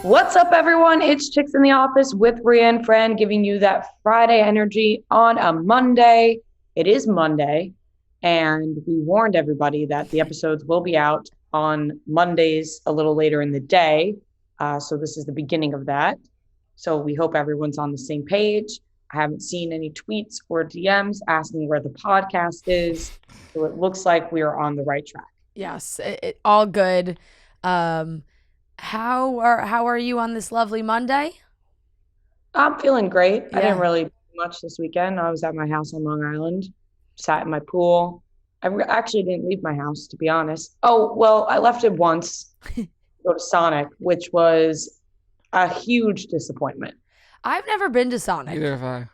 What's up, everyone? It's Chicks in the Office with Rinna and Fran, giving you that Friday energy on a Monday. It is Monday, and we warned everybody that the episodes will be out on Mondays a little later in the day. So this is the beginning of that. So we hope everyone's on the same page. I haven't seen any tweets or DMs asking where the podcast is. So it looks like we are on the right track. Yes, all good. How are you on this lovely Monday? I'm feeling great. Yeah. I didn't really do much this weekend. I was at my house on Long Island, sat in my pool. I actually didn't leave my house, to be honest. Oh, well, I left it once to go to Sonic, which was a huge disappointment. I've never been to Sonic. Neither have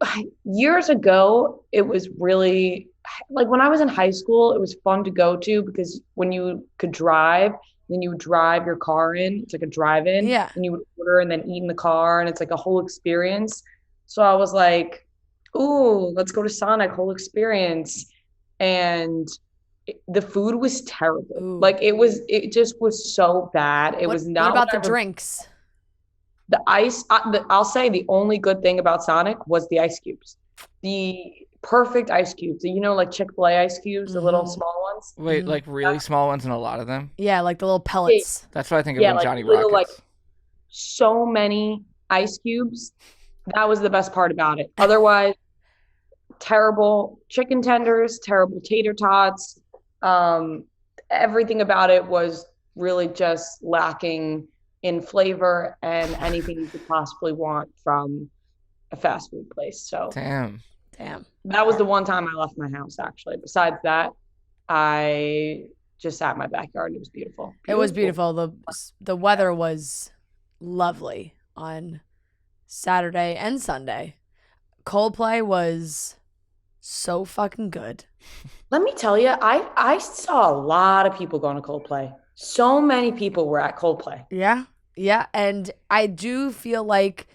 I. Years ago, it was really, like when I was in high school, it was fun to go to because when you could drive, then you would drive your car in. It's like a drive-in. Yeah. And you would order and then eat in the car, and it's like a whole experience. So I was like, ooh, let's go to Sonic, whole experience. And the food was terrible. Ooh. Like it just was so bad. It was not. What about the drinks? The ice, I'll say the only good thing about Sonic was the ice cubes. The perfect ice cubes. You know, like Chick-fil-A ice cubes, the little small ones. Wait, like really small ones and a lot of them? Yeah, like the little pellets. That's what I think of Yeah, in like Johnny little, Rockets. like so many ice cubes. That was the best part about it. Otherwise, terrible chicken tenders, terrible tater tots. Everything about it was really just lacking in flavor and anything you could possibly want from a fast food place. So Damn. that was the one time I left my house, actually. Besides that, I just sat in my backyard. It was beautiful. It was beautiful. The weather was lovely on Saturday and Sunday. Coldplay was so fucking good. Let me tell you, I saw a lot of people going to Coldplay. So many people were at Coldplay. Yeah, and I do feel like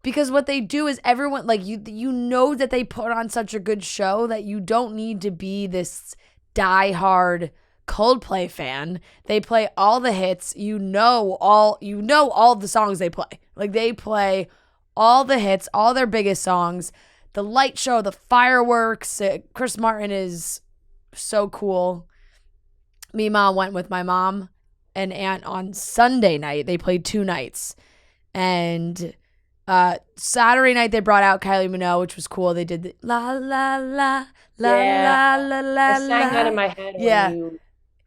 because what they do is everyone like you know that they put on such a good show that you don't need to be this diehard Coldplay fan. They play all the hits. You know all the songs they play. Like they play all the hits, all their biggest songs. The light show, the fireworks. Chris Martin is so cool. Mima went with my mom and aunt on Sunday night. They played 2 nights. And Saturday night they brought out Kylie Minogue, which was cool. They did the la la la la la la la. I sang that in my head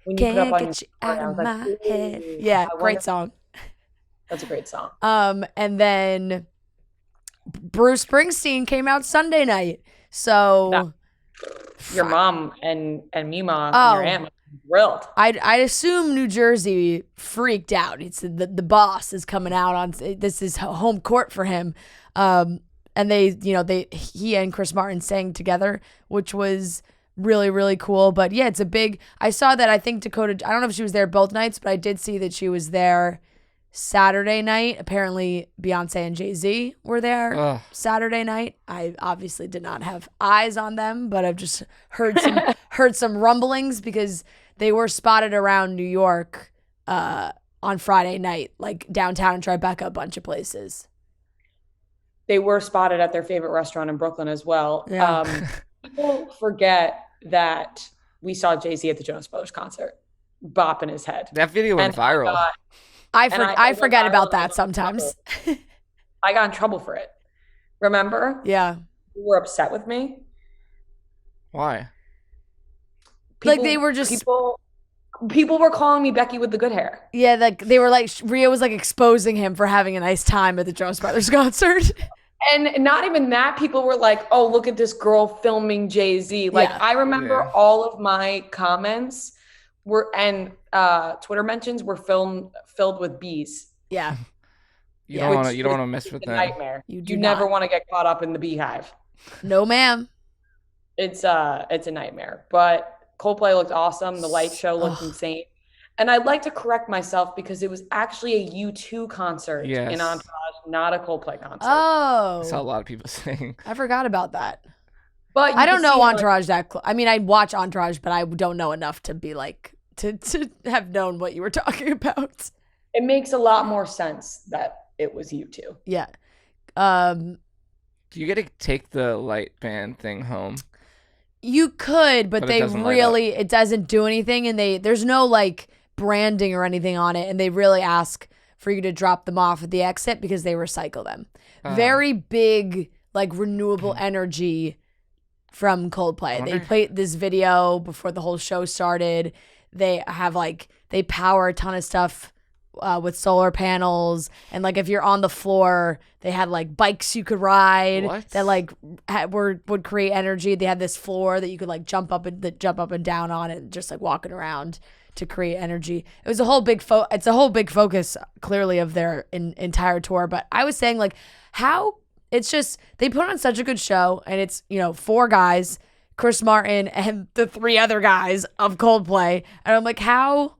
when you put up on Can't get you out of like, my head. Yeah, great song. That's a great song. And then Bruce Springsteen came out Sunday night. So Your mom and Mima and Oh. your aunt were thrilled. I'd assume New Jersey freaked out. It's the boss is coming out on this is home court for him. And he and Chris Martin sang together, which was really, really cool. But yeah, I saw that. I think Dakota, I don't know if she was there both nights, but I did see that she was there Saturday night. Apparently Beyonce and Jay-Z were there Saturday night. I obviously did not have eyes on them, but I've just heard some rumblings because they were spotted around New York on Friday night, like downtown and Tribeca, a bunch of places. They were spotted at their favorite restaurant in Brooklyn as well. Yeah. People forget that we saw Jay-Z at the Jonas Brothers concert, bopping his head. That video went viral. I forget about that sometimes. I got in trouble for it. Remember? Yeah. You were upset with me. Why? Like they were just people were calling me Becky with the good hair. Yeah, like they were like Rhea was like exposing him for having a nice time at the Jonas Brothers concert. And not even that, people were like, oh, look at this girl filming Jay-Z. Like I remember all of my comments and Twitter mentions were filled with bees. Yeah. You don't want to mess with that. Nightmare. You never want to get caught up in the beehive. No, ma'am. It's a nightmare. But Coldplay looked awesome. The light show looked insane. And I'd like to correct myself because it was actually a U2 concert in Entourage, not a Coldplay concert. Oh. I saw a lot of people saying. I forgot about that. But I don't know Entourage that close. I mean, I watch Entourage, but I don't know enough to be like to have known what you were talking about. It makes a lot more sense that it was you two. Yeah. Do you get to take the light band thing home? You could, but they really, it it doesn't do anything, and there's no like branding or anything on it, and they really ask for you to drop them off at the exit because they recycle them. Very big, like renewable energy from Coldplay. They played this video before the whole show started. They have they power a ton of stuff with solar panels, and like if you're on the floor, they had like bikes you could ride that would create energy. They had this floor that you could like jump up and down on, and just like walking around to create energy. It was a whole big it's a whole big focus clearly of their entire tour. But I was saying like how it's just they put on such a good show, and it's 4 guys, Chris Martin and the 3 other guys of Coldplay, and I'm like, how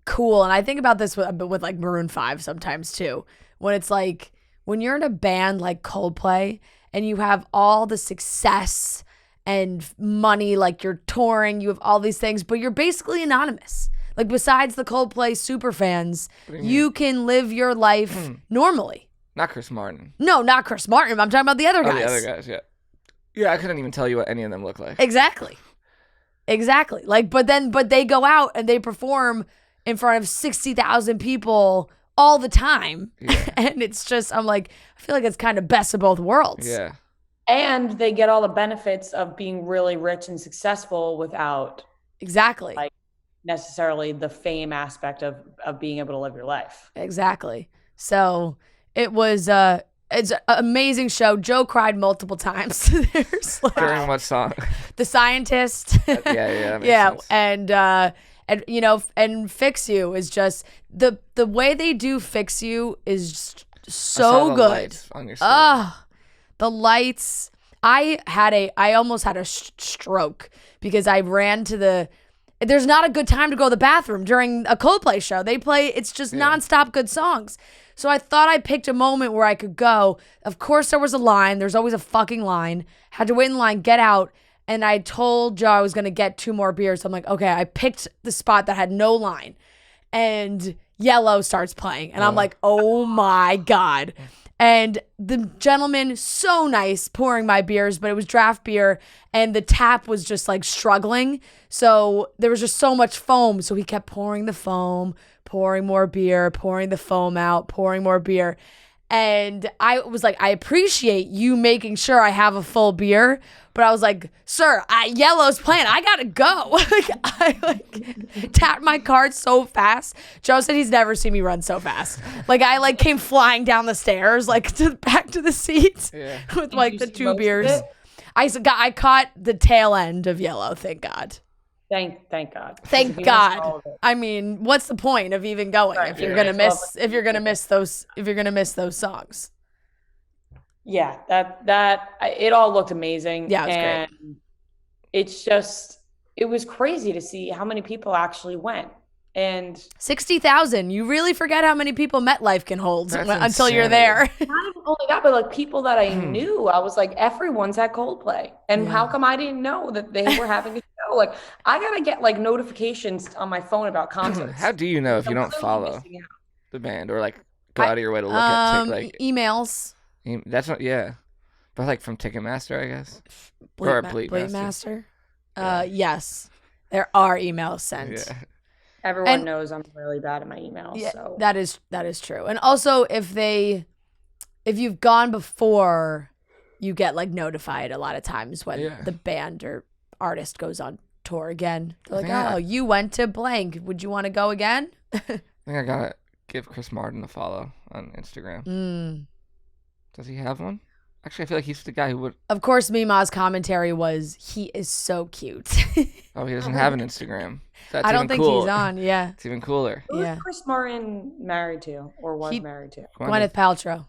cool. And I think about this with like Maroon 5 sometimes too, when it's like when you're in a band like Coldplay and you have all the success and money, like you're touring, you have all these things, but you're basically anonymous. Like besides the Coldplay super fans, you can live your life normally. Not Chris Martin. No, not Chris Martin. I'm talking about the other guys. The other guys, yeah. Yeah, I couldn't even tell you what any of them look like. Exactly. Like, but they go out and they perform in front of 60,000 people all the time. Yeah. And it's just, I'm like, I feel like it's kind of best of both worlds. Yeah. And they get all the benefits of being really rich and successful without like necessarily the fame aspect of being able to live your life. Exactly. So it was it's an amazing show. Joe cried multiple times. There's during what song? The Scientist. Yeah. Sense. And Fix You is just the way they do Fix You is so good. Lights on your story. The lights. I almost had a stroke because I ran to there's not a good time to go to the bathroom during a Coldplay show. They play, it's just nonstop good songs. So I thought I picked a moment where I could go. Of course there was a line. There's always a fucking line. Had to wait in line, get out. And I told Joe I was going to get 2 more beers. So I'm like, okay, I picked the spot that had no line. And Yellow starts playing. And I'm like, oh my God. And the gentleman, so nice, pouring my beers, but it was draft beer. And the tap was just like struggling. So there was just so much foam. So he kept pouring the foam, pouring more beer, pouring the foam out, pouring more beer. And I was like, I appreciate you making sure I have a full beer. But I was like, sir, Yellow's playing. I got to go. I tapped my card so fast. Joe said he's never seen me run so fast. Like, I came flying down the stairs, back to the seats with the 2 beers. I caught the tail end of Yellow, thank God. Thank God. Thank God. I mean, what's the point of even going if you're gonna miss those songs? Yeah, that it all looked amazing. Yeah, it was great. It's just it was crazy to see how many people actually went. And 60,000. You really forget how many people MetLife can hold until you're there. Not only that, but like people that I knew, I was like, everyone's at Coldplay. And how come I didn't know that they were having a show? Like, I gotta get like notifications on my phone about concerts. How do you know if you don't follow the band or go out of your way to look at emails? That's not but like from Ticketmaster, I guess, or Bleedmaster. Yes, there are emails sent. Yeah. Everyone knows I'm really bad at my emails. Yeah, so that is true. And also, if you've gone before, you get notified a lot of times when the band or artist goes on tour again. They're like, you went to blank. Would you want to go again? I think I gotta give Chris Martin a follow on Instagram. Does he have one? Actually, I feel like he's the guy who would. Of course, Mima's commentary was, he is so cute. Oh, he doesn't have an Instagram. That's I don't think cool. he's on. Yeah, it's even cooler. Who is Chris Martin married to, or was married to? Gwyneth Paltrow.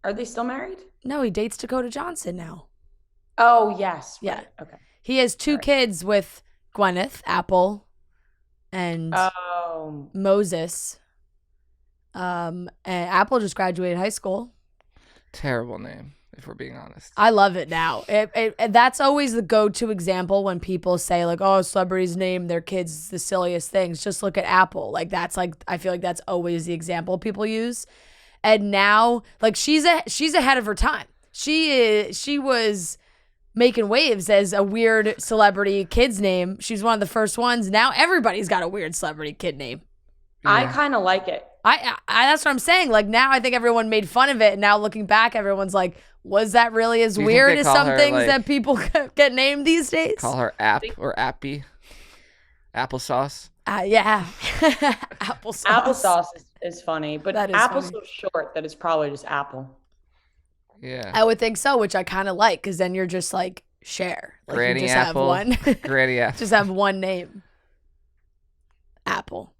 Are they still married? No, he dates Dakota Johnson now. Oh yes. Yeah. Right. Okay. He has 2 kids with Gwyneth, Apple, and Moses. And Apple just graduated high school. Terrible name. if we're being honest. I love it now. That's always the go-to example when people say like, oh, celebrities name their kids the silliest things. Just look at Apple. Like that's like, I feel like that's always the example people use. And now like she's ahead of her time. She was making waves as a weird celebrity kid's name. She's one of the first ones. Now everybody's got a weird celebrity kid name. Yeah. I kind of like it. I that's what I'm saying. Like now I think everyone made fun of it. And now looking back, everyone's like, was that really as weird as some things like, that people get named these days? Call her App or Appy. Applesauce. Yeah. Applesauce. Applesauce is funny, but Apple's funny. so short that it's probably just Apple. Yeah. I would think so, which I kind of like because then you're just like share. Like Granny you just Apple. have one. Granny Apple. Just have one name. Apple.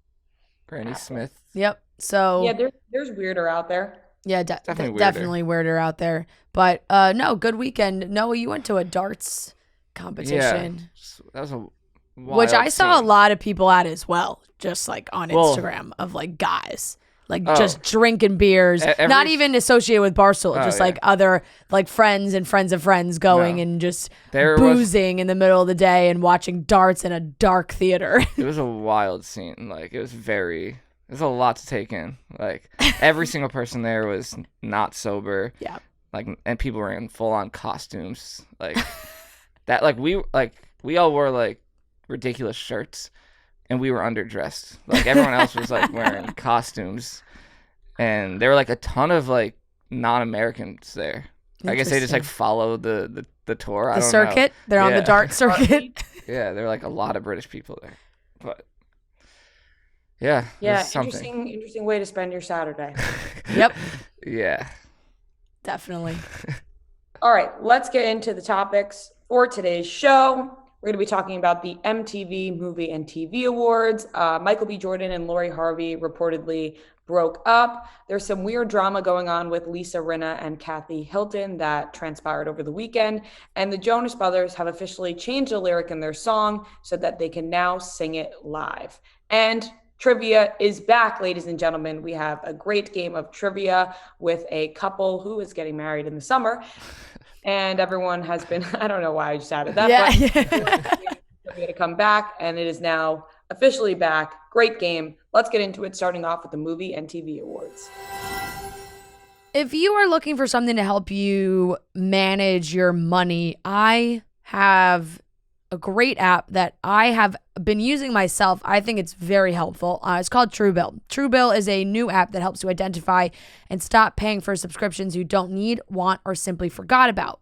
Granny Apple. Smith. Yep. So yeah, there's weirder out there. Yeah, definitely weirder out there. But no, good weekend. Noah, you went to a darts competition. Yeah, that was a wild which I saw scene. a lot of people at as well, just like on Instagram of like guys. Like just drinking beers, not even associated with Barstool, just like other like friends and friends of friends going and just boozing in the middle of the day and watching darts in a dark theater. It was a wild scene. Like there's a lot to take in. Like every single person there was not sober. Yeah. Like and people were in full on costumes. Like that. Like we all wore like ridiculous shirts. And we were underdressed. Like everyone else was like wearing costumes, and there were like a ton of like non-Americans there. I guess they just like follow the tour. The circuit. They're on the dart circuit. Yeah, there were like a lot of British people there, but yeah, interesting way to spend your Saturday. Yep. Yeah. Definitely. All right, let's get into the topics for today's show. We're going to be talking about the MTV Movie and TV Awards. Michael B. Jordan and Harvey reportedly broke up. There's some weird drama going on with Lisa Rinna and Kathy Hilton that transpired over the weekend. And the Jonas Brothers have officially changed the lyric in their song so that they can now sing it live. And trivia is back, ladies and gentlemen. We have a great game of trivia with a couple who is getting married in the summer. And everyone has been, I don't know why I just added that, but we're going to come back, and it is now officially back. Great game. Let's get into it, starting off with the Movie and TV Awards. If you are looking for something to help you manage your money, I have a great app that I have been using myself. I think it's very helpful. It's called Truebill. Truebill is a new app that helps you identify and stop paying for subscriptions you don't need, want, or simply forgot about.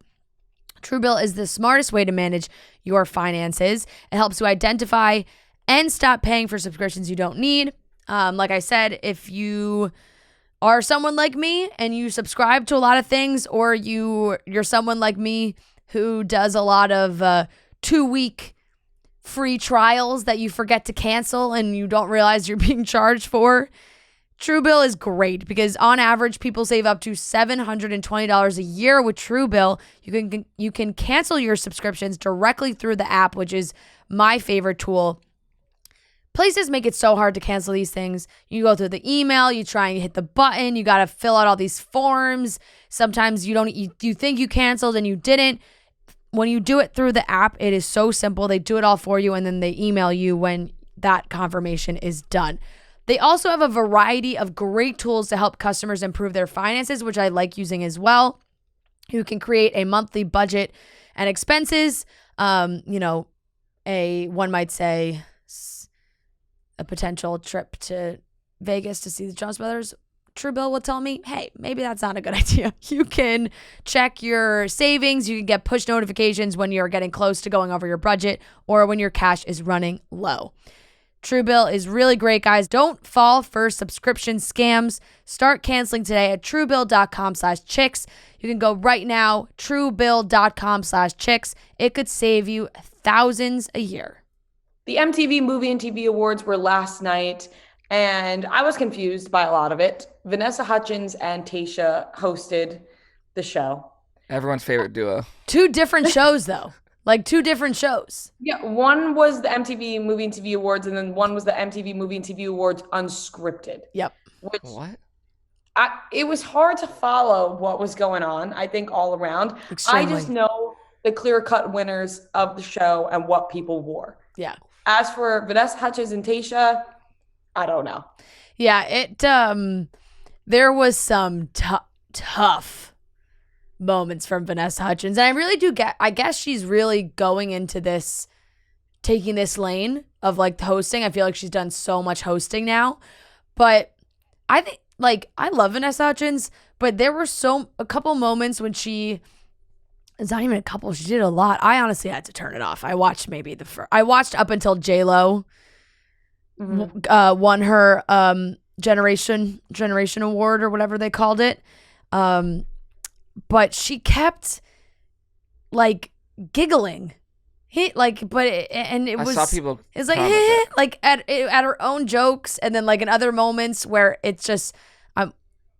Truebill is the smartest way to manage your finances. It helps you identify and stop paying for subscriptions you don't need. Like I said, if you are someone like me and you subscribe to a lot of things, or you're someone like me who does a lot of 2-week free trials that you forget to cancel and you don't realize you're being charged for, Truebill is great because on average, people save up to $720 a year with Truebill. You can cancel your subscriptions directly through the app, which is my favorite tool. Places make it so hard to cancel these things. You go through the email, you try and hit the button, you got to fill out all these forms. Sometimes you think you canceled and you didn't. When you do it through the app, it is so simple. They do it all for you, and then they email you when that confirmation is done. They also have a variety of great tools to help customers improve their finances, which I like using as well. You can create a monthly budget and expenses. One might say a potential trip to Vegas to see the Jonas Brothers. Truebill will tell me, hey, maybe that's not a good idea. You can check your savings. You can get push notifications when you're getting close to going over your budget or when your cash is running low. Truebill is really great, guys. Don't fall for subscription scams. Start canceling today at truebill.com/chicks. You can go right now, truebill.com/chicks. It could save you thousands a year. The MTV Movie and TV Awards were last night, and I was confused by a lot of it. Vanessa Hudgens and Tayshia hosted the show. Everyone's favorite duo. 2 different shows, though. Like 2 different shows. Yeah, one was the MTV Movie and TV Awards, and then one was the MTV Movie and TV Awards unscripted. Yep. What? it was hard to follow what was going on, I think, all around. Extremely. I just know the clear-cut winners of the show and what people wore. Yeah. As for Vanessa Hudgens and Tayshia, I don't know. Yeah, there was some tough moments from Vanessa Hudgens. And I really do I guess she's really going into this, taking this lane of like hosting. I feel like she's done so much hosting now. But I think, like, I love Vanessa Hudgens, but there were a couple moments when it's not even a couple, she did a lot. I honestly had to turn it off. I watched I watched up until J-Lo won her generation award or whatever they called it. But she kept like giggling. I saw people. It's like like at her own jokes, and then like in other moments where it's just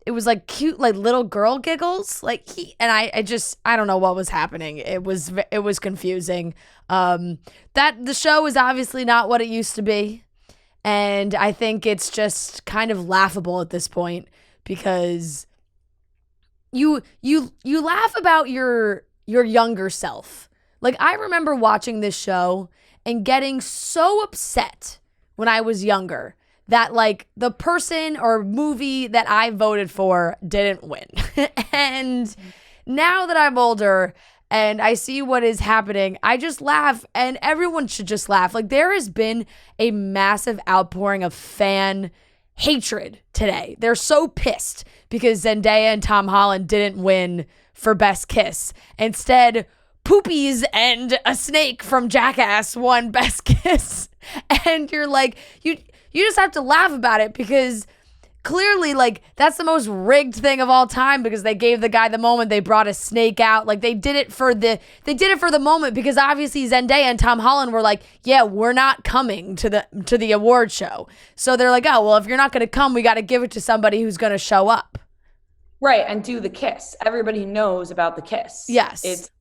it was like cute, like little girl giggles. Like I don't know what was happening. It was confusing. That the show is obviously not what it used to be. And I think it's just kind of laughable at this point because you laugh about your younger self. Like, I remember watching this show and getting so upset when I was younger that like the person or movie that I voted for didn't win. And now that I'm older and I see what is happening, I just laugh, and everyone should just laugh. Like, there has been a massive outpouring of fan hatred today. They're so pissed because Zendaya and Tom Holland didn't win for Best Kiss. Instead, Poopies and a snake from Jackass won Best Kiss. And you're like, you just have to laugh about it because clearly, like, that's the most rigged thing of all time because they gave the guy the moment. They brought a snake out. Like, they did it for the moment because obviously Zendaya and Tom Holland were like, yeah, we're not coming to the award show. So they're like, oh, well, if you're not going to come, we got to give it to somebody who's going to show up. Right, and do the kiss. Everybody knows about the kiss. Yes.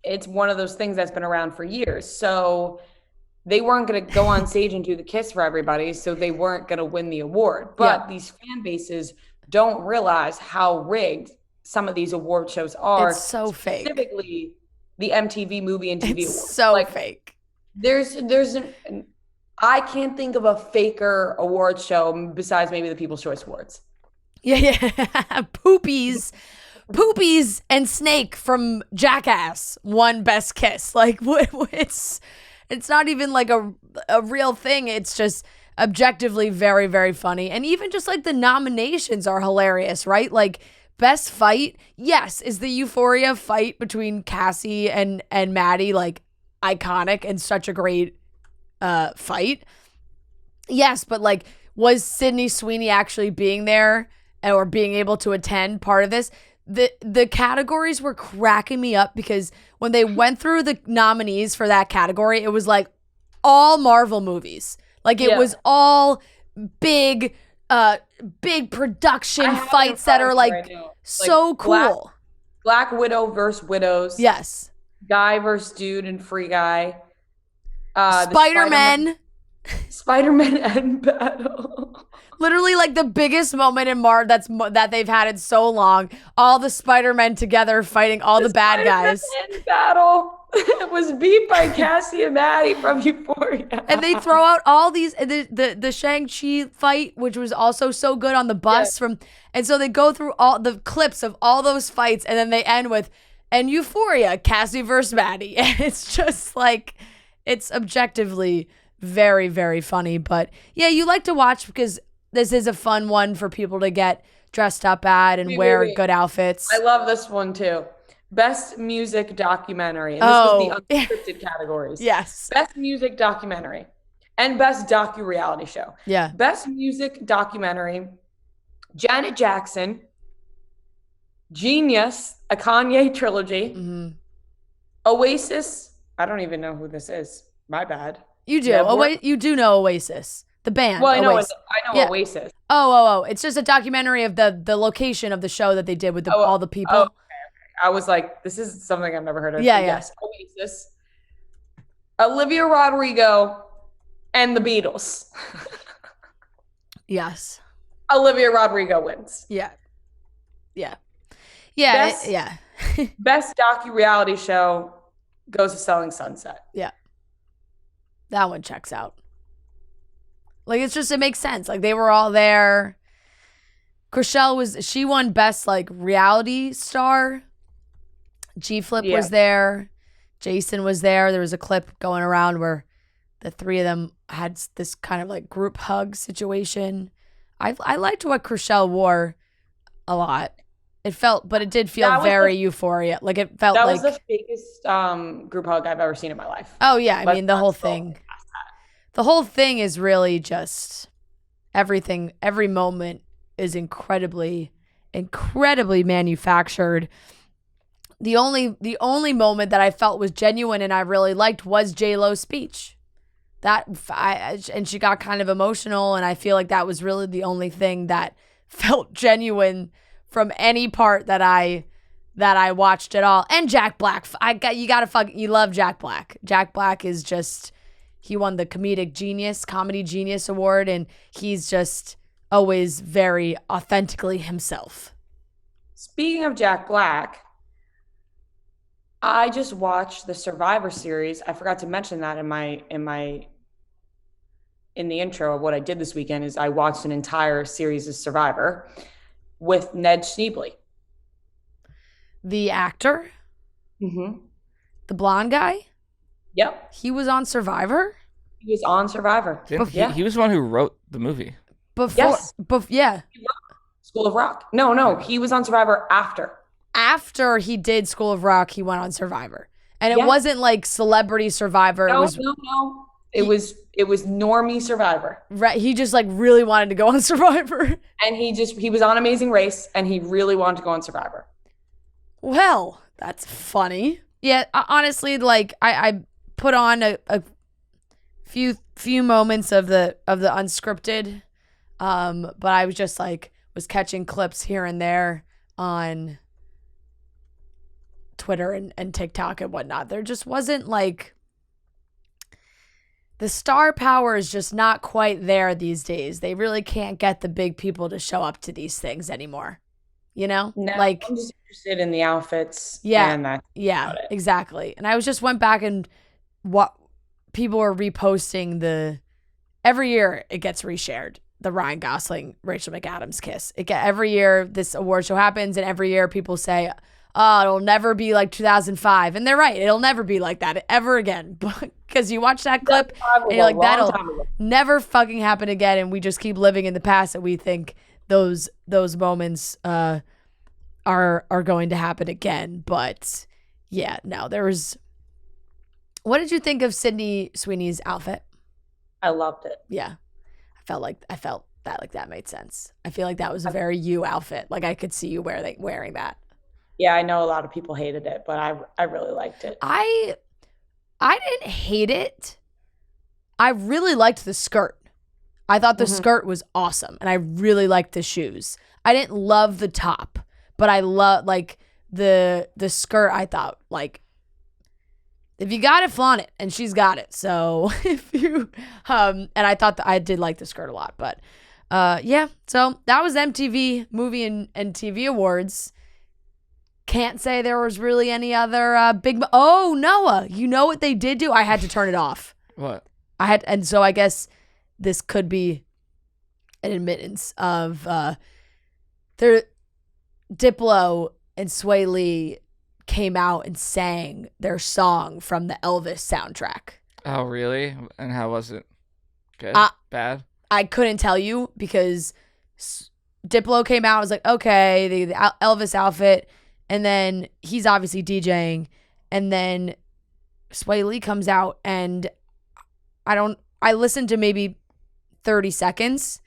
It's one of those things that's been around for years. So they weren't going to go on stage and do the kiss for everybody, so they weren't going to win the award. But these fan bases don't realize how rigged some of these award shows are. It's so fake. Specifically, the MTV Movie and TV It's Awards. so fake. I can't think of a faker award show besides maybe the People's Choice Awards. Yeah. Poopies and Snake from Jackass won Best Kiss. Like, it's not even like a real thing. It's just objectively very, very funny. And even just like the nominations are hilarious, right? Like, Best Fight, yes, is the Euphoria fight between Cassie and Maddie, like, iconic and such a great fight. Yes, but like, was Sydney Sweeney actually being there or being able to attend part of this? The categories were cracking me up because when they went through the nominees for that category, it was like all Marvel movies. Like, it was all big production fights that are like so cool. Black Widow versus Widows. Yes. Guy versus Dude and Free Guy. Spider-Man End Battle. Literally, like, the biggest moment in that they've had in so long. All the Spider-Men together fighting all the bad guys. End Battle. It was beat by Cassie and Maddie from Euphoria. And they throw out all these the Shang-Chi fight, which was also so good on the bus and so they go through all the clips of all those fights, and then they end with Euphoria, Cassie versus Maddie. And it's just like, it's objectively very, very funny. But yeah, you like to watch because this is a fun one for people to get dressed up at and wear good outfits. I love this one too. Best Music Documentary. And this was the unscripted categories. Yes. Best Music Documentary. And Best Docu-Reality Show. Yeah. Best Music Documentary. Janet Jackson. Genius, a Kanye trilogy. Mm-hmm. Oasis. I don't even know who this is. My bad. You do. You do know Oasis. The band. Well, I know Yeah. Oasis. Oh. It's just a documentary of the location of the show that they did with all the people. Okay. I was like, this is something I've never heard of. Yeah. Yes, Oasis. Olivia Rodrigo and the Beatles. Yes. Olivia Rodrigo wins. Yeah. Yeah. Best docu-reality show goes to Selling Sunset. Yeah. That one checks out. Like, it makes sense. Like, they were all there. Chrishell she won best, like, reality star. G-Flip was there. Jason was there. There was a clip going around where the three of them had this kind of, like, group hug situation. I liked what Chrishell wore a lot. But it did feel very euphoria. Like, it felt like... That was the fakest group hug I've ever seen in my life. Oh, yeah. I mean, the whole thing. The whole thing is really just everything. Every moment is incredibly, incredibly manufactured. The only moment that I felt was genuine and I really liked was J-Lo's speech. And she got kind of emotional, and I feel like that was really the only thing that felt genuine from any part that I watched at all. And Jack Black, you love Jack Black. Jack Black is just, he won the Comedy Genius Award, and he's just always very authentically himself. Speaking of Jack Black, I just watched the Survivor series. I forgot to mention that in the intro of what I did this weekend is I watched an entire series of Survivor with Ned Schneebly. The actor? Mm-hmm. The blonde guy? Yep. He was on Survivor? He was on Survivor. He was the one who wrote the movie. Yeah. School of Rock. No, he was on Survivor after. After he did School of Rock, he went on Survivor. And it wasn't like Celebrity Survivor. No. It was normie Survivor. Right. He just like really wanted to go on Survivor. And he was on Amazing Race and he really wanted to go on Survivor. Well, that's funny. Yeah, honestly, like I put on a few moments of the unscripted, but I was just like was catching clips here and there on Twitter and TikTok and whatnot. There just wasn't like, the star power is just not quite there these days. They really can't get the big people to show up to these things anymore. You know? No, like, I'm just interested in the outfits. Yeah. Exactly. And I went back and what people are reposting every year it gets reshared. The Ryan Gosling, Rachel McAdams kiss. Every year this award show happens, and every year people say, oh, it'll never be like 2005. And they're right. It'll never be like that ever again. Because you watch that clip and you're like, that'll never fucking happen again. And we just keep living in the past, and we think those moments are going to happen again. But yeah, no, what did you think of Sydney Sweeney's outfit? I loved it. Yeah. I felt that made sense. I feel like that was a very you outfit. Like I could see you wearing that. Yeah, I know a lot of people hated it, but I really liked it. I didn't hate it. I really liked the skirt. I thought the skirt was awesome, and I really liked the shoes. I didn't love the top, but I love like the skirt. I thought like, if you got it, flaunt it, and she's got it. So if you and I thought that I did like the skirt a lot, but yeah. So that was MTV Movie and TV Awards. Can't say there was really any other big. Oh, Noah, you know what they did do? I had to turn it off. What? And so I guess this could be an admittance of Diplo and Sway Lee came out and sang their song from the Elvis soundtrack. Oh, really? And how was it? Good? Bad? I couldn't tell you because Diplo came out. I was like, okay, the Elvis outfit. And then he's obviously DJing. And then Sway Lee comes out, and I listened to maybe 30 seconds,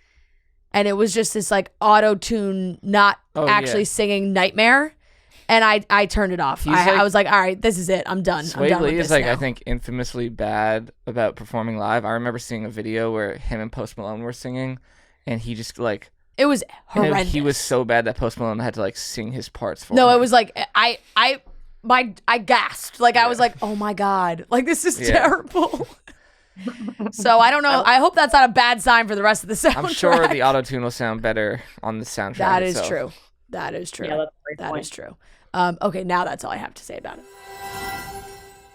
and it was just this like auto-tune, not actually singing nightmare. And I turned it off. I was like, all right, this is it. I'm done. Sway Lee is like, now. I think, infamously bad about performing live. I remember seeing a video where him and Post Malone were singing, and he just like, it was horrendous. He was so bad that Post Malone had to like sing his parts for him. No, it was like I gasped. Like I was like, oh my God, like this is terrible. So I don't know. I hope that's not a bad sign for the rest of the soundtrack. I'm sure the auto-tune will sound better on the soundtrack. That is true. That is true. Yeah, that's a great That point. is true. Okay, now that's all I have to say about it.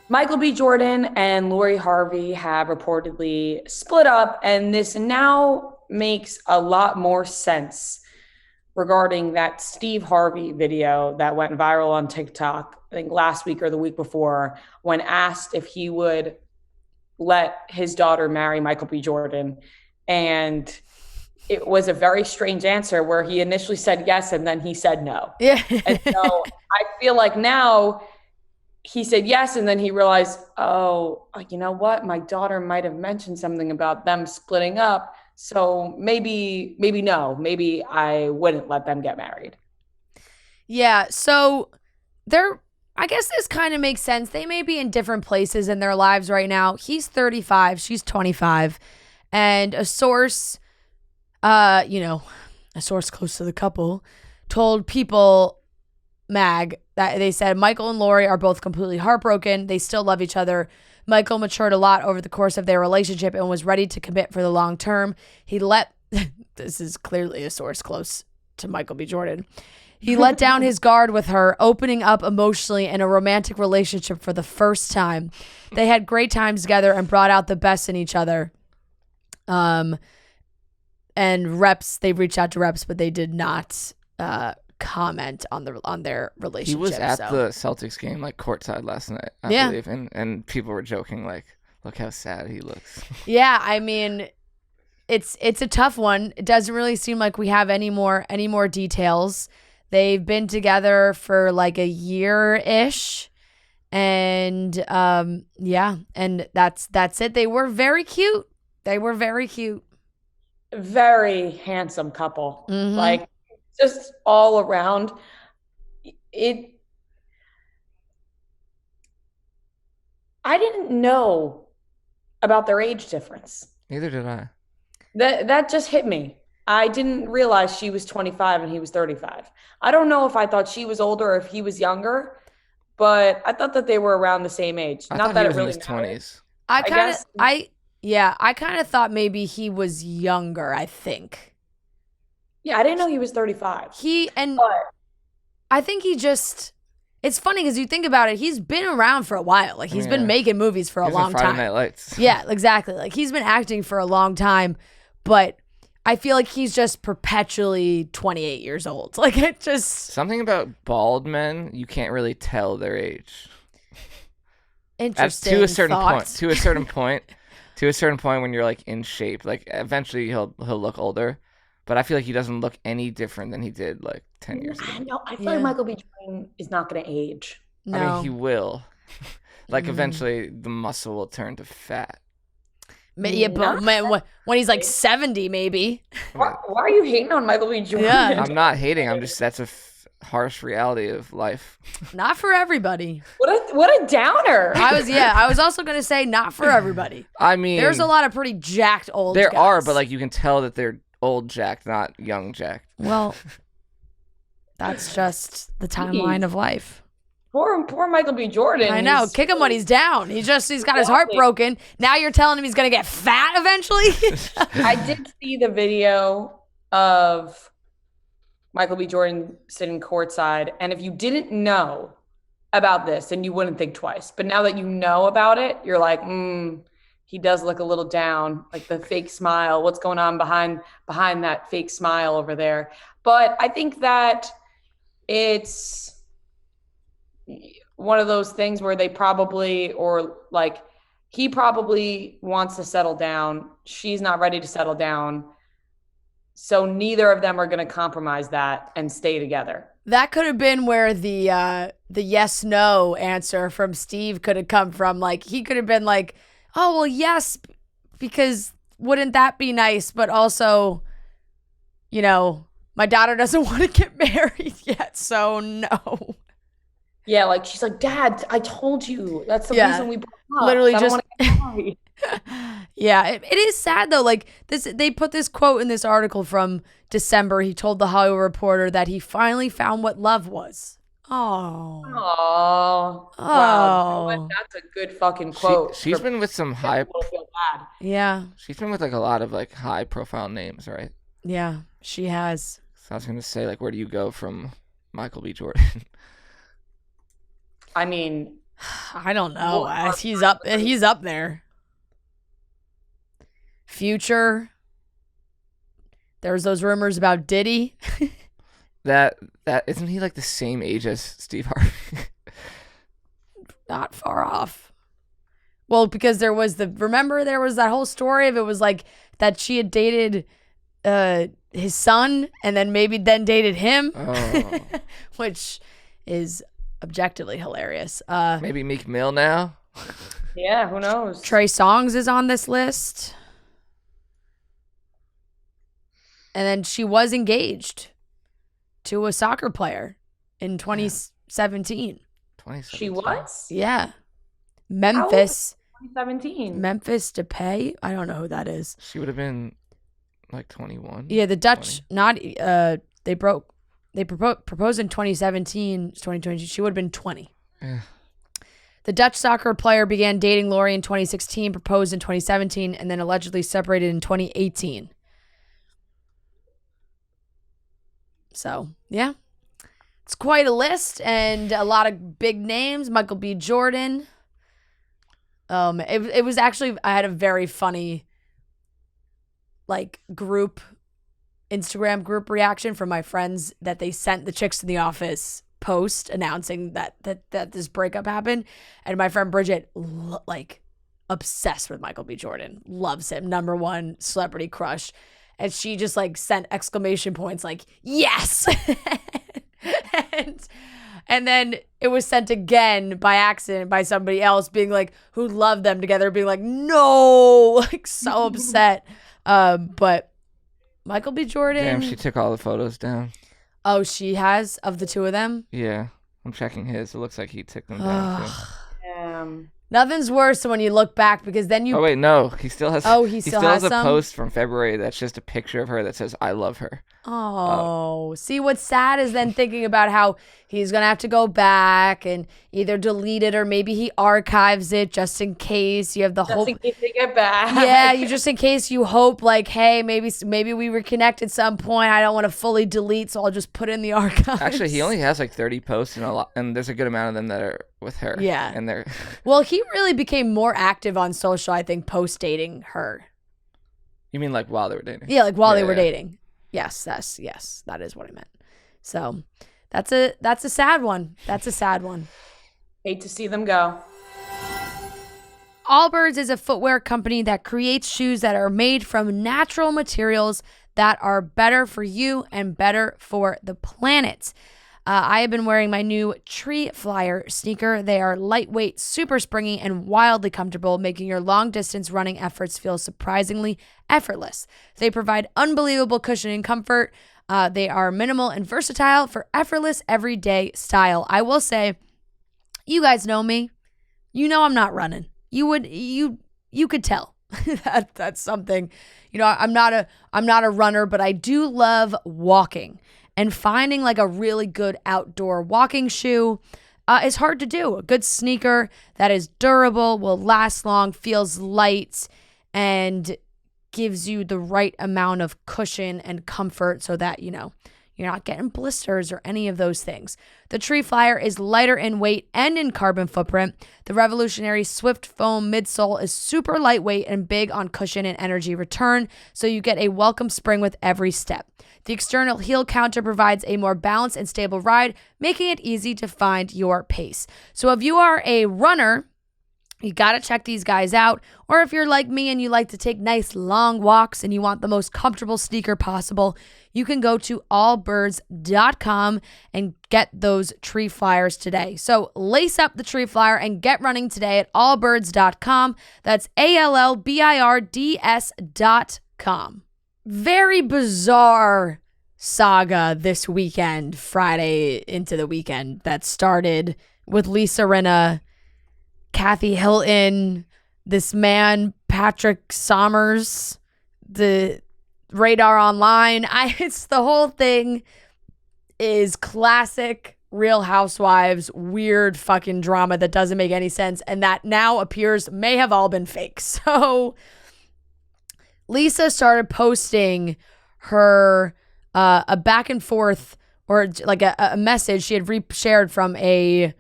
Michael B. Jordan and Lori Harvey have reportedly split up, and this now makes a lot more sense regarding that Steve Harvey video that went viral on TikTok, I think last week or the week before, when asked if he would let his daughter marry Michael B. Jordan. And it was a very strange answer where he initially said yes and then he said no. Yeah. And so I feel like now he said yes and then he realized, oh, you know what? My daughter might have mentioned something about them splitting up. So maybe no, maybe I wouldn't let them get married. Yeah, so I guess this kind of makes sense. They may be in different places in their lives right now. He's 35, she's 25, and a source, a source close to the couple, told People Mag that they said Michael and Lori are both completely heartbroken. They still love each other. Michael matured a lot over the course of their relationship and was ready to commit for the long term. This is clearly a source close to Michael B. Jordan. He let down his guard with her, opening up emotionally in a romantic relationship for the first time. They had great times together and brought out the best in each other. And they reached out to reps, but they did not comment on their relationship. He was at the Celtics game, like courtside last night, I believe, and people were joking, like, look how sad he looks. Yeah, I mean, it's a tough one. It doesn't really seem like we have any more details. They've been together for like a year-ish, and and that's it. They were very cute. Very handsome couple. Mm-hmm. Like, just all around. I didn't know about their age difference. Neither did I. That just hit me. I didn't realize she was 25 and he was 35. I don't know if I thought she was older or if he was younger, but I thought that they were around the same age. Not that it really in his 20s. I kind of thought maybe he was younger, I think. Yeah, I didn't know he was 35. I think he just, it's funny because you think about it, he's been around for a while. Like, he's been making movies for a long time. Friday Night Lights. Yeah, exactly. Like, he's been acting for a long time, but I feel like he's just perpetually 28 years old. Like, it just... Something about bald men, you can't really tell their age. Interesting To a certain thought. point. To a certain point when you're, like, in shape. Like, eventually he'll look older. But I feel like he doesn't look any different than he did, like, 10 years ago. No, I feel like Michael B. Jordan is not going to age. No. I mean, he will. Like, eventually the muscle will turn to fat. Yeah, but when he's like 70, maybe. Why are you hating on Michael B. Jordan? Yeah. I'm not hating. I'm just, that's a harsh reality of life. Not for everybody. What a downer. I was also going to say not for everybody. I mean, there's a lot of pretty jacked old There guys. are, but like you can tell that they're old jacked, not young jacked. Well, that's just the timeline of life. Poor Michael B. Jordan. I know. Kick him when he's down. He's got his heart broken. Now you're telling him he's going to get fat eventually? I did see the video of Michael B. Jordan sitting courtside. And if you didn't know about this, then you wouldn't think twice. But now that you know about it, you're like, he does look a little down, like the fake smile. What's going on behind that fake smile over there? But I think that it's one of those things where they probably, or like he probably wants to settle down. She's not ready to settle down. So neither of them are going to compromise that and stay together. That could have been where the yes, no answer from Steve could have come from. Like, he could have been like, oh, well, yes, because wouldn't that be nice? But also, my daughter doesn't want to get married yet. So no. Yeah, like she's like, Dad, I told you. That's the reason we broke up. Literally I don't just want to get married. Yeah, it is sad though. Like they put this quote in this article from December. He told the Hollywood Reporter that he finally found what love was. Oh. Wow. That's a good fucking quote. She's been with some high. Feel bad. Yeah. She's been with like a lot of like high profile names, right? Yeah, she has. So I was gonna say, like, where do you go from Michael B. Jordan? I mean, I don't know. He's up there. Future. There's those rumors about Diddy. that isn't he like the same age as Steve Harvey? Not far off. Well, because there was that whole story of it was like that she had dated his son and then dated him, which is objectively hilarious. Maybe Meek Mill now. Yeah, who knows? Trey Songz is on this list. And then she was engaged to a soccer player in 2017. She was? Yeah. Memphis. 2017. Memphis Depay. I don't know who that is. She would have been like 21. Yeah, the Dutch 20. They proposed in 2017, 2020. She would have been 20. Yeah. The Dutch soccer player began dating Loria in 2016, proposed in 2017, and then allegedly separated in 2018. So, yeah. It's quite a list and a lot of big names. Michael B. Jordan. It was actually, I had a very funny Instagram group reaction from my friends that they sent the Chicks in the Office post announcing that this breakup happened. And my friend Bridget, obsessed with Michael B. Jordan, loves him, number one celebrity crush. And she just sent exclamation points yes. And then it was sent again by accident by somebody else being who loved them together, being no, so upset. But Michael B. Jordan. Damn, she took all the photos down. Oh, she has, of the two of them? Yeah, I'm checking his. It looks like he took them down too. Nothing's worse than when you look back because then you. Oh wait, no, he still has. Oh, he still has a some? post from February that's just a picture of her that says "I love her." Oh, see, what's sad is then thinking about how he's gonna have to go back and either delete it or maybe he archives it just in case you have the hope. Just in case they get back. Yeah, you just in case you hope hey, maybe we reconnect at some point. I don't want to fully delete, so I'll just put it in the archives. Actually, he only has 30 posts and there's a good amount of them that are with her. Yeah, and they're. Well, he really became more active on social, I think, post dating her. You mean while they were dating? Yeah, while they were dating. Yes, that is what I meant. So that's a sad one. That's a sad one. Hate to see them go. Allbirds is a footwear company that creates shoes that are made from natural materials that are better for you and better for the planet. I have been wearing my new Tree Flyer sneaker. They are lightweight, super springy, and wildly comfortable, making your long-distance running efforts feel surprisingly effortless. They provide unbelievable cushion and comfort. They are minimal and versatile for effortless, everyday style. I will say, you guys know me. You know I'm not running. You could tell. That's something. I'm not a runner, but I do love walking. And finding a really good outdoor walking shoe is hard to do. A good sneaker that is durable, will last long, feels light, and gives you the right amount of cushion and comfort so that, you're not getting blisters or any of those things. The Tree Flyer is lighter in weight and in carbon footprint. The revolutionary Swift Foam midsole is super lightweight and big on cushion and energy return, so you get a welcome spring with every step. The external heel counter provides a more balanced and stable ride, making it easy to find your pace. So if you are a runner, you got to check these guys out. Or if you're like me and you like to take nice long walks and you want the most comfortable sneaker possible, you can go to allbirds.com and get those Tree Flyers today. So lace up the Tree Flyer and get running today at allbirds.com. That's ALLBIRDS.com. Very bizarre saga this weekend, Friday into the weekend, that started with Lisa Rinna, Kathy Hilton, this man, Patrick Sommers, the Radar Online. It's the whole thing is classic Real Housewives, weird fucking drama that doesn't make any sense and that now appears may have all been fake. So Lisa started posting her a back and forth, or like a message she had shared from a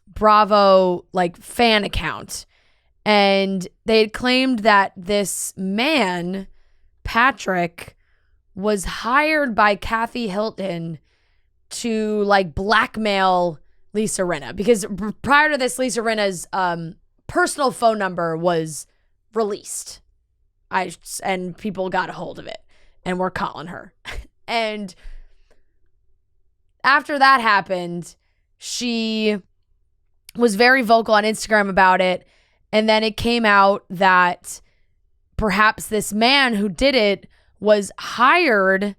Bravo like fan account. And they had claimed that this man, Patrick, was hired by Kathy Hilton to like blackmail Lisa Rinna, because prior to this, Lisa Rinna's personal phone number was released. And people got a hold of it and were calling her. And after that happened, she was very vocal on Instagram about it. And then it came out that perhaps this man who did it was hired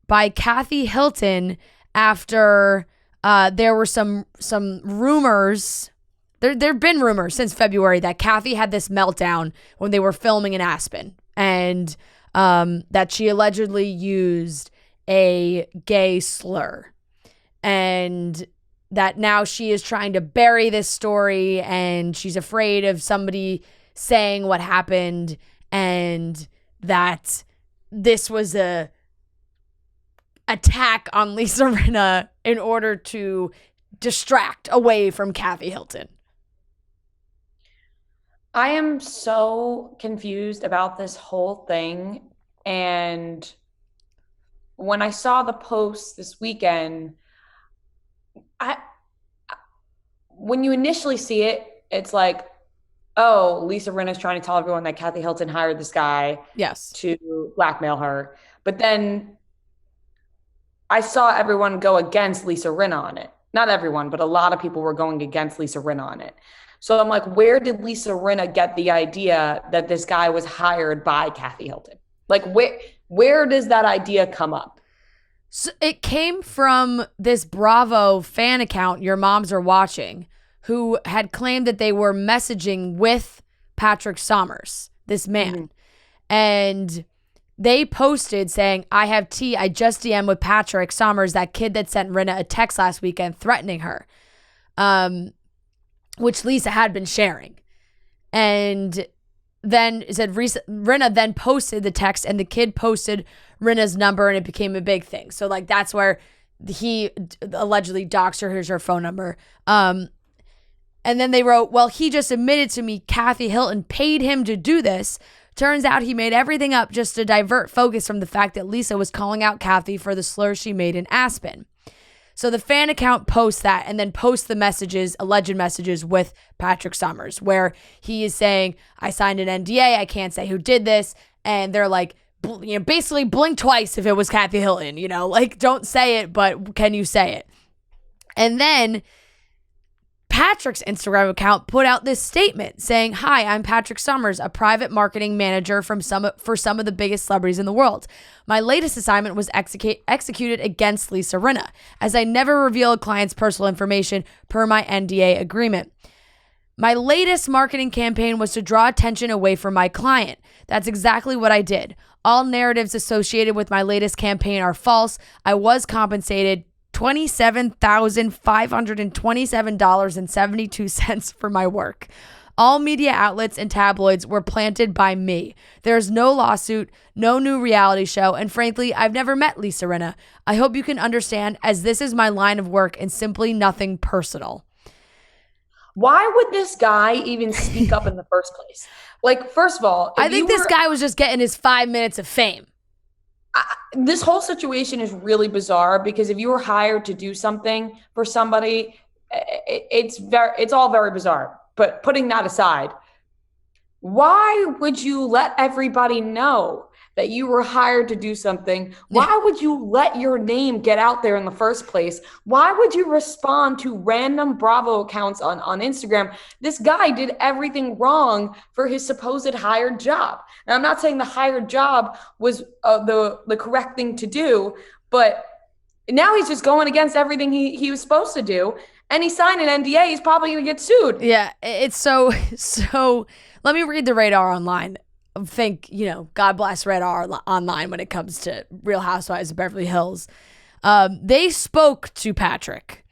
by Kathy Hilton after there were some rumors. There've been rumors since February that Kathy had this meltdown when they were filming in Aspen, and that she allegedly used a gay slur, and that now she is trying to bury this story, and she's afraid of somebody saying what happened, and that this was a attack on Lisa Rinna in order to distract away from Kathy Hilton. I am so confused about this whole thing. And when I saw the post this weekend, when you initially see it, it's like, oh, Lisa Rinna is trying to tell everyone that Kathy Hilton hired this guy to blackmail her. But then I saw everyone go against Lisa Rinna on it. Not everyone, but a lot of people were going against Lisa Rinna on it. So I'm like, where did Lisa Rinna get the idea that this guy was hired by Kathy Hilton? Like, where does that idea come up? So it came from this Bravo fan account, Your Moms Are Watching, who had claimed that they were messaging with Patrick Sommers, this man. Mm-hmm. And they posted saying, I have tea. I just DM'd with Patrick Sommers, that kid that sent Rinna a text last weekend threatening her, which Lisa had been sharing. And then it said Rinna then posted the text, and the kid posted Rinna's number, and it became a big thing. So like that's where he allegedly doxed her. Here's her phone number. And then they wrote, well, he just admitted to me Kathy Hilton paid him to do this. Turns out he made everything up just to divert focus from the fact that Lisa was calling out Kathy for the slurs she made in Aspen. So the fan account posts that, and then posts the messages, alleged messages with Patrick Sommers, where he is saying, I signed an NDA, I can't say who did this. And they're like, basically blink twice if it was Kathy Hilton, like don't say it, but can you say it? And then Patrick's Instagram account put out this statement saying, hi, I'm Patrick Sommers, a private marketing manager for some of the biggest celebrities in the world. My latest assignment was executed against Lisa Rinna, as I never reveal a client's personal information per my NDA agreement. My latest marketing campaign was to draw attention away from my client. That's exactly what I did. All narratives associated with my latest campaign are false. I was compensated $27,527.72 for my work. All media outlets and tabloids were planted by me. There's no lawsuit, no new reality show, and frankly, I've never met Lisa Rinna. I hope you can understand, as this is my line of work and simply nothing personal. Why would this guy even speak up in the first place? Like, first of all, I think this guy was just getting his 5 minutes of fame. This whole situation is really bizarre, because if you were hired to do something for somebody, it's all very bizarre. But putting that aside, why would you let everybody know that you were hired to do something? Why would you let your name get out there in the first place? Why would you respond to random Bravo accounts on Instagram? This guy did everything wrong for his supposed hired job. And I'm not saying the hired job was the correct thing to do, but now he's just going against everything he was supposed to do. And he signed an NDA. He's probably going to get sued. Yeah, it's so. Let me read the Radar Online. God bless Radar Online when it comes to Real Housewives of Beverly Hills. They spoke to Patrick,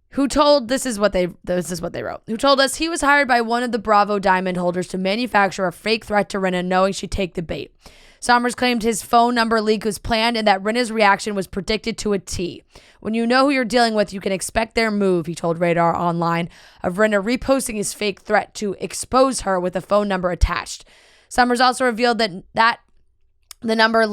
who told this is what they wrote. Who told us he was hired by one of the Bravo diamond holders to manufacture a fake threat to Rinna, knowing she'd take the bait. Sommers claimed his phone number leak was planned and that Rinna's reaction was predicted to a T. When you know who you're dealing with, you can expect their move, he told Radar Online, of Rinna reposting his fake threat to expose her with a phone number attached. Sommers also revealed that the number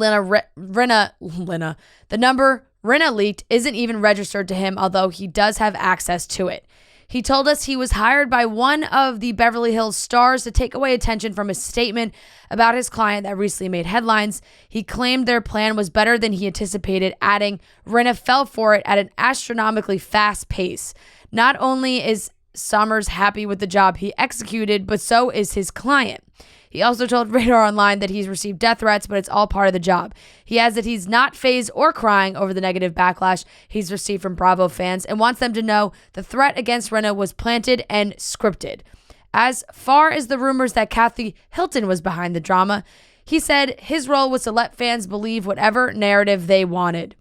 Rinna leaked isn't even registered to him, although he does have access to it. He told us he was hired by one of the Beverly Hills stars to take away attention from a statement about his client that recently made headlines. He claimed their plan was better than he anticipated, adding, Rinna fell for it at an astronomically fast pace. Not only is Sommers happy with the job he executed, but so is his client. He also told Radar Online that he's received death threats, but it's all part of the job. He adds that he's not fazed or crying over the negative backlash he's received from Bravo fans and wants them to know the threat against Rinna was planted and scripted. As far as the rumors that Kathy Hilton was behind the drama, he said his role was to let fans believe whatever narrative they wanted.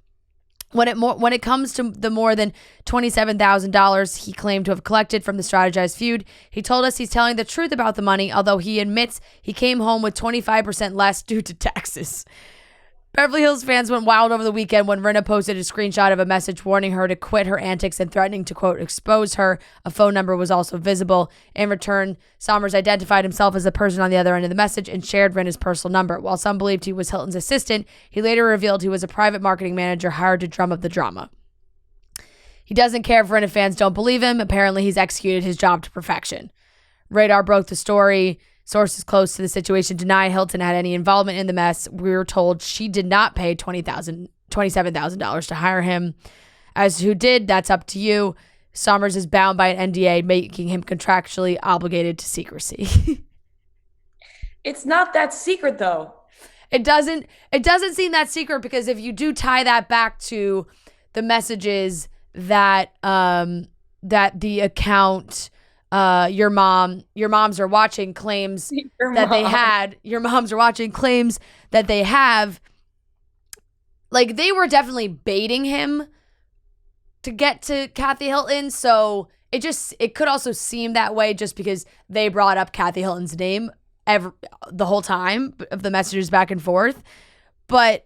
When it comes to the more than $27,000 he claimed to have collected from the strategized feud, he told us he's telling the truth about the money, although he admits he came home with 25% less due to taxes. Beverly Hills fans went wild over the weekend when Rinna posted a screenshot of a message warning her to quit her antics and threatening to, quote, expose her. A phone number was also visible. In return, Sommers identified himself as the person on the other end of the message and shared Rinna's personal number. While some believed he was Hilton's assistant, he later revealed he was a private marketing manager hired to drum up the drama. He doesn't care if Rinna fans don't believe him. Apparently, he's executed his job to perfection. Radar broke the story. Sources close to the situation deny Hilton had any involvement in the mess. We were told she did not pay $27,000 to hire him. As to who did, that's up to you. Sommers is bound by an NDA, making him contractually obligated to secrecy. It's not that secret, though. It doesn't seem that secret, because if you do tie that back to the messages that that the account your moms are watching claims that they had, your moms are watching claims that they have, like, they were definitely baiting him to get to Kathy Hilton. So it could also seem that way just because they brought up Kathy Hilton's name the whole time of the messages back and forth. But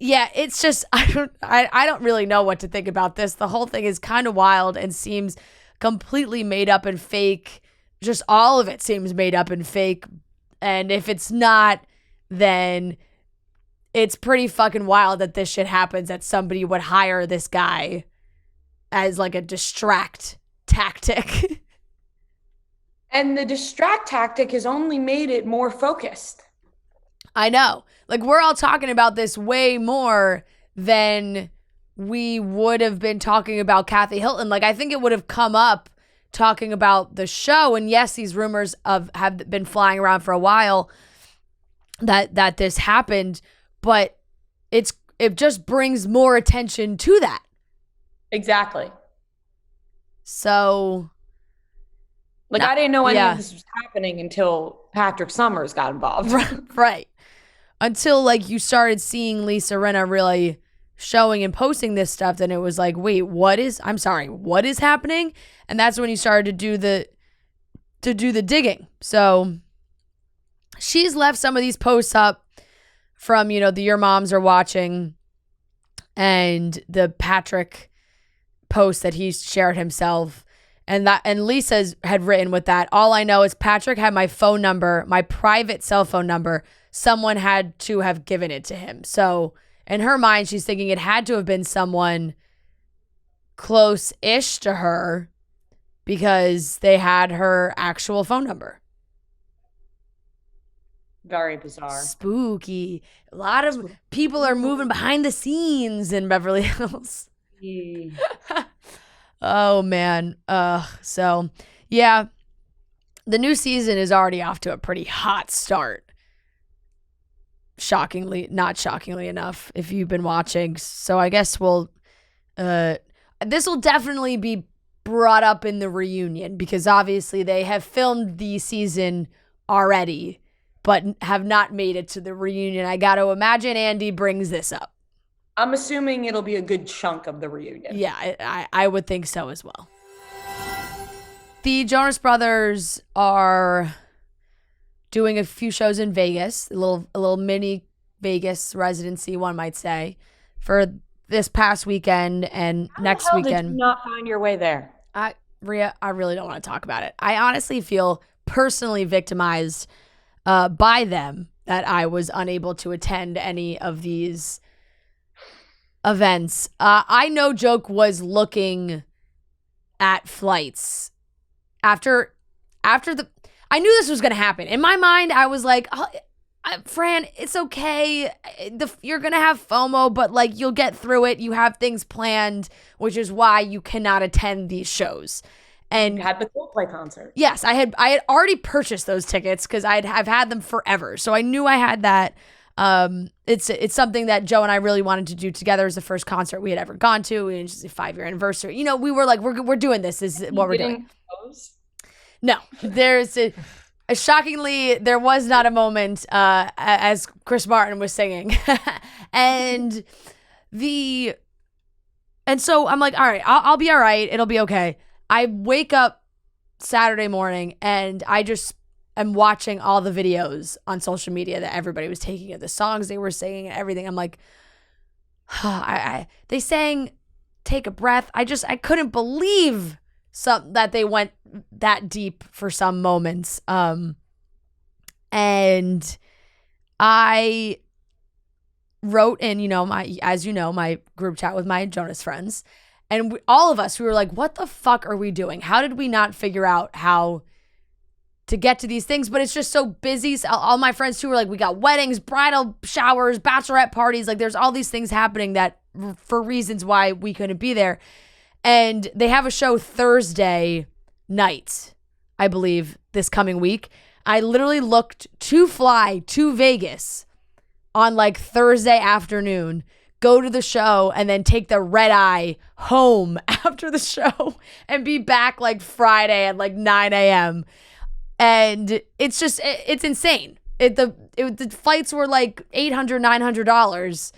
yeah, it's just, I don't really know what to think about this. The whole thing is kind of wild and seems completely made up and fake. Just all of it seems made up and fake. And if it's not, then it's pretty fucking wild that this shit happens, that somebody would hire this guy as like a distract tactic. And the distract tactic has only made it more focused. I know. Like, we're all talking about this way more than we would have been talking about Kathy Hilton. Like, I think it would have come up talking about the show. And yes, these rumors have been flying around for a while that this happened, but it just brings more attention to that. Exactly. So, like, I didn't know any of this was happening until Patrick Summers got involved. Right. Until, like, you started seeing Lisa Rinna really showing and posting this stuff, then it was like, wait, what is happening? And that's when you started to do the digging. So she's left some of these posts up from, the Your Moms Are Watching and the Patrick post that he shared himself. And Lisa's had written with that, all I know is Patrick had my phone number, my private cell phone number. Someone had to have given it to him. So in her mind, she's thinking it had to have been someone close-ish to her because they had her actual phone number. Very bizarre. Spooky. A lot of people are moving behind the scenes in Beverly Hills. Oh, man. So, yeah. The new season is already off to a pretty hot start. Not shockingly enough, if you've been watching. So I guess this will definitely be brought up in the reunion, because obviously they have filmed the season already, but have not made it to the reunion. I got to imagine Andy brings this up. I'm assuming it'll be a good chunk of the reunion. Yeah, I would think so as well. The Jonas Brothers are doing a few shows in Vegas, a little mini Vegas residency, one might say, for this past weekend and next How weekend. did you not find your way there? Rhea, I really don't want to talk about it. I honestly feel personally victimized by them that I was unable to attend any of these events. I No Joke was looking at flights after the. I knew this was going to happen. In my mind, I was like, oh, Fran, it's okay. You're going to have FOMO, but like you'll get through it. You have things planned, which is why you cannot attend these shows. And you had the Coldplay concert. Yes, I had already purchased those tickets because I've had them forever. So I knew I had that. It's something that Joe and I really wanted to do together. It was the first concert we had ever gone to. It was just a 5-year anniversary. You know, we were like, we're doing this. This is what we're doing. No, there's shockingly, there was not a moment as Chris Martin was singing. and so I'm like, all right, I'll be all right. It'll be okay. I wake up Saturday morning and I just am watching all the videos on social media that everybody was taking of the songs they were singing and everything. I'm like, they sang Take a Breath. I couldn't believe that they went that deep for some moments. And I wrote in, my group chat with my Jonas friends, and all of us, we were like, what the fuck are we doing? How did we not figure out how to get to these things? But it's just so busy. So all my friends too were like, we got weddings, bridal showers, bachelorette parties. Like there's all these things happening that for reasons why we couldn't be there. And they have a show Thursday night, I believe, this coming week. I literally looked to fly to Vegas on like Thursday afternoon, go to the show, and then take the red eye home after the show and be back like Friday at like 9 a.m. And it's just, it's insane. The flights were like $800, $900.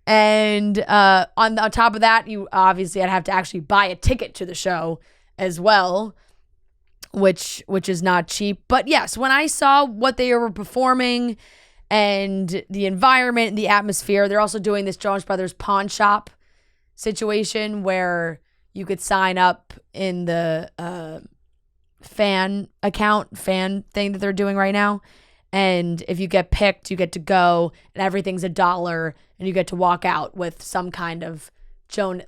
And on top of that, I'd have to actually buy a ticket to the show as well, which is not cheap. But yes, when I saw what they were performing and the environment and the atmosphere, they're also doing this Jonas Brothers pawn shop situation where you could sign up in the fan thing that they're doing right now. And if you get picked, you get to go and everything's $1 and you get to walk out with some kind of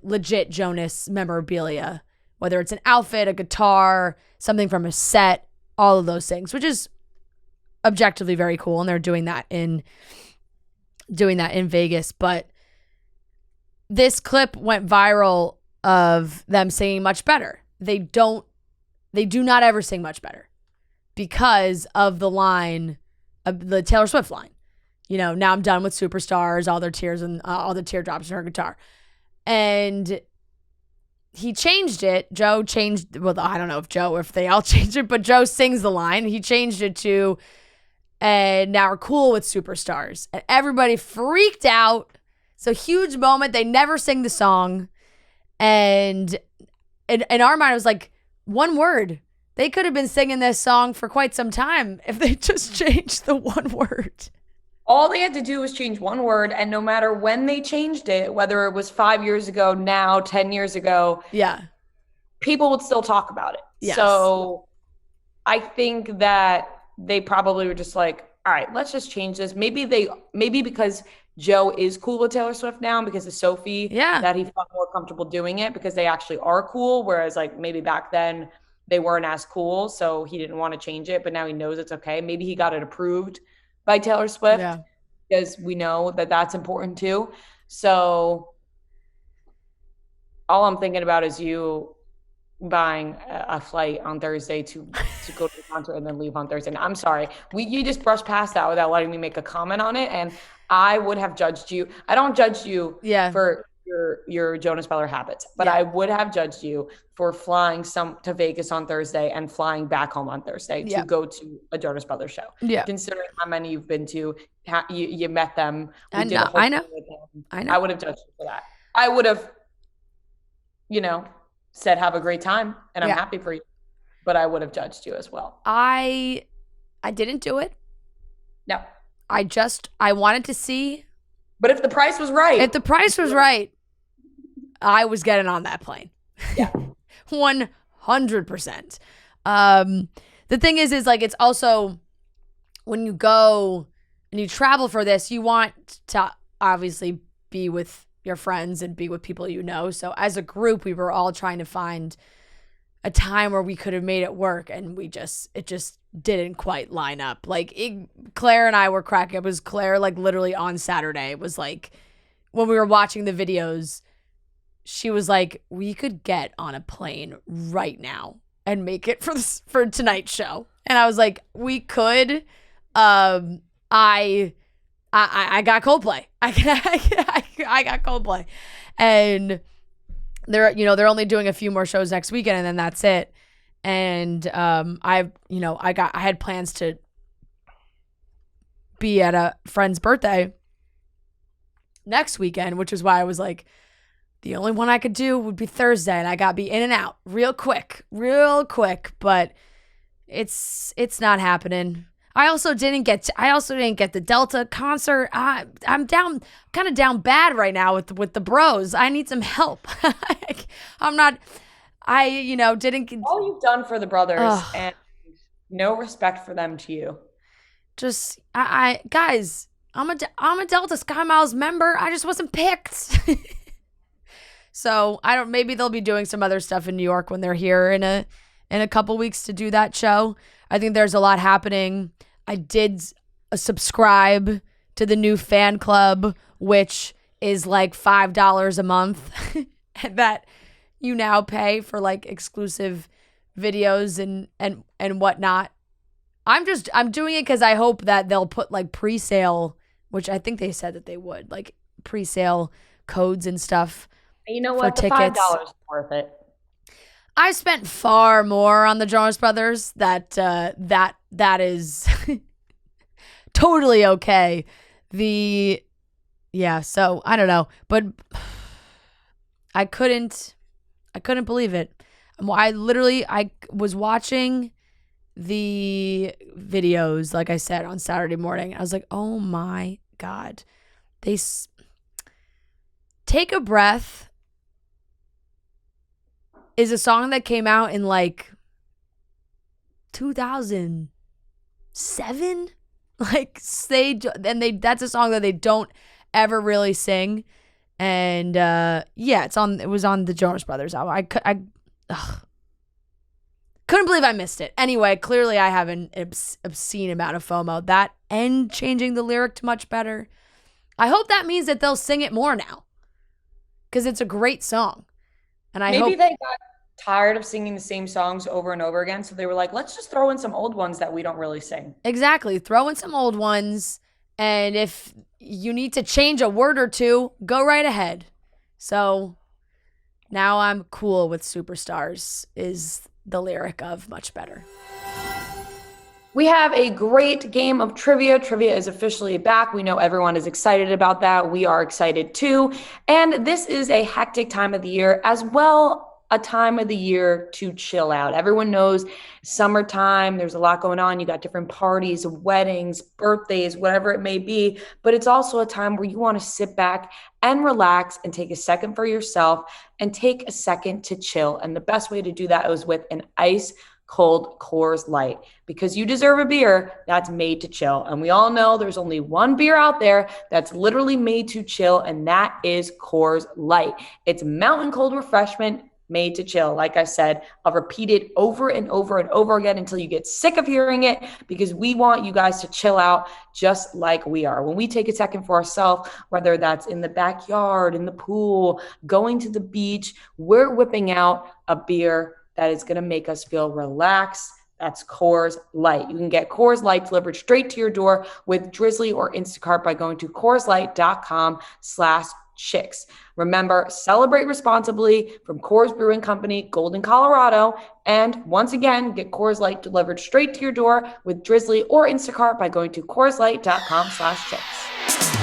legit Jonas memorabilia, whether it's an outfit, a guitar, something from a set, all of those things, which is objectively very cool. And they're doing that in Vegas. But this clip went viral of them singing Much Better. They do not ever sing Much Better because of the line, the Taylor Swift line. Now I'm done with superstars, all their tears and all the teardrops in her guitar. And he changed it. Joe changed, well, I don't know if they all changed it, but Joe sings the line. He changed it to, and now we're cool with superstars. And everybody freaked out. It's a huge moment. They never sing the song. And in our mind, it was like, one word. They could have been singing this song for quite some time if they just changed the one word. All they had to do was change one word, and no matter when they changed it, whether it was 5 years ago, now, 10 years ago, yeah, people would still talk about it. Yes. So I think that they probably were just like, all right, let's just change this. Maybe because Joe is cool with Taylor Swift now because of Sophie, that he felt more comfortable doing it because they actually are cool. Whereas like maybe back then they weren't as cool. So he didn't want to change it, but now he knows it's okay. Maybe he got it approved by Taylor Swift because we know that that's important too. So all I'm thinking about is you buying a flight on Thursday to go to the concert and then leave on Thursday. And I'm sorry, you just brushed past that without letting me make a comment on it. And I would have judged you. I don't judge you for your Jonas Brothers habits, but I would have judged you for flying to Vegas on Thursday and flying back home on Thursday to go to a Jonas Brothers show. Yeah. Considering how many you've been to, you met them. I know. I would have judged you for that. I would have, said, have a great time and I'm happy for you, but I would have judged you as well. I didn't do it. No. I wanted to see. But if the price was right. If the price was right, I was getting on that plane. Yeah. 100%. The thing is like, it's also when you go and you travel for this, you want to obviously be with your friends and be with people you know. So as a group, we were all trying to find a time where we could have made it work, and it just didn't quite line up. Like Claire and I were cracking up. It was Claire, like, literally on Saturday. It was like when we were watching the videos, she was like, we could get on a plane right now and make it for tonight's show. And I was like, we could. I got Coldplay. I got Coldplay, and they're only doing a few more shows next weekend, and then that's it. And I had plans to be at a friend's birthday next weekend, which is why I was like, the only one I could do would be Thursday, and I got to be in and out real quick. But it's not happening. I also didn't get the Delta concert. I'm kind of down bad right now with the bros. I need some help. Didn't get all you've done for the brothers and no respect for them to you. Just guys, I'm a Delta Sky Miles member. I just wasn't picked. So maybe they'll be doing some other stuff in New York when they're here in a couple weeks to do that show. I think there's a lot happening. I did subscribe to the new fan club, which is like $5 a month that you now pay for like exclusive videos and whatnot. I'm doing it because I hope that they'll put like pre-sale, which I think they said that they would, like pre-sale codes and stuff. You know what? The tickets. $5 is worth it. I spent far more on the Jonas Brothers. That is totally okay. So I don't know, but I couldn't believe it. I was watching the videos, like I said, on Saturday morning. I was like, oh my God. Take a Breath is a song that came out in like 2007. Like that's a song that they don't ever really sing. And it was on the Jonas Brothers album. I couldn't believe I missed it. Anyway, clearly I have an obscene amount of FOMO. That and changing the lyric to much better. I hope that means that they'll sing it more now, because it's a great song. And maybe they got tired of singing the same songs over and over again, so they were like, let's just throw in some old ones that we don't really sing. Exactly. Throw in some old ones, and if you need to change a word or two, go right ahead. So now I'm cool with Superstars is the lyric of Much Better. We have a great game of trivia. Trivia is officially back. We know everyone is excited about that. We are excited too. And this is a hectic time of the year, as well a time of the year to chill out. Everyone knows summertime, there's a lot going on. You got different parties, weddings, birthdays, whatever it may be. But it's also a time where you want to sit back and relax and take a second for yourself and take a second to chill. And the best way to do that is with an ice cold Coors Light, because you deserve a beer that's made to chill. And we all know there's only one beer out there that's literally made to chill, and that is Coors Light. It's mountain cold refreshment made to chill. Like I said, I'll repeat it over and over and over again until you get sick of hearing it, because we want you guys to chill out just like we are. When we take a second for ourselves, whether that's in the backyard, in the pool, going to the beach, we're whipping out a beer that is going to make us feel relaxed. That's Coors Light. You can get Coors Light delivered straight to your door with Drizly or Instacart by going to CoorsLight.com/chicks. Remember, celebrate responsibly from Coors Brewing Company, Golden, Colorado. And once again, get Coors Light delivered straight to your door with Drizly or Instacart by going to CoorsLight.com/chicks.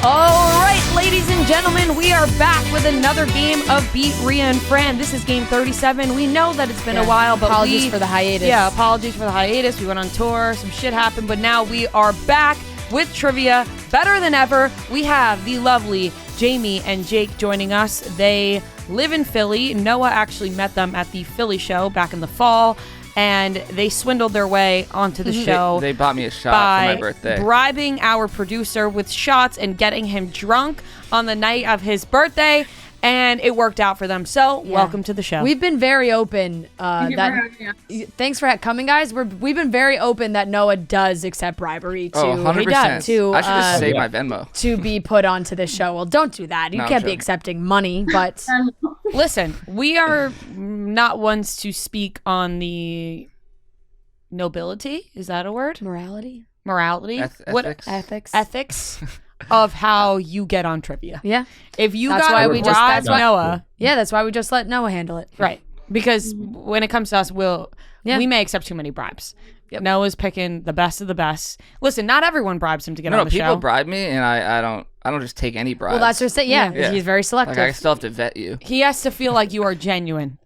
All right, ladies and gentlemen, we are back with another game of Beat Ria and Fran. This is game 37. We know that it's been a while, but apologies for the hiatus. Yeah, apologies for the hiatus. We went on tour, some shit happened, but now we are back. with trivia better than ever. We have the lovely Jamie and Jake joining us. They live in Philly. Noah actually met them at the Philly show back in the fall, and they swindled their way onto the show. They bought me a shot for my birthday. Bribing our producer with shots and getting him drunk on the night of his birthday. And it worked out for them. So, welcome to the show. We've been very open. Thanks for coming, guys. We've been very open that Noah does accept bribery to. 100%. He does. I should just say my Venmo. To be put onto the show. Well, don't do that. You can't be accepting money. But listen, we are not ones to speak on the nobility. Is that a word? Morality. Ethics. Of how you get on trivia. Yeah. If you that's got why we just that's Noah. Yeah, that's why we just let Noah handle it. Right. Because when it comes to us, we may accept too many bribes. Yep. Noah's picking the best of the best. Listen, not everyone bribes him to get on the show. No, people bribe me, and I don't just take any bribes. Well, that's just it. Yeah. He's very selective. Like, I still have to vet you. He has to feel like you are genuine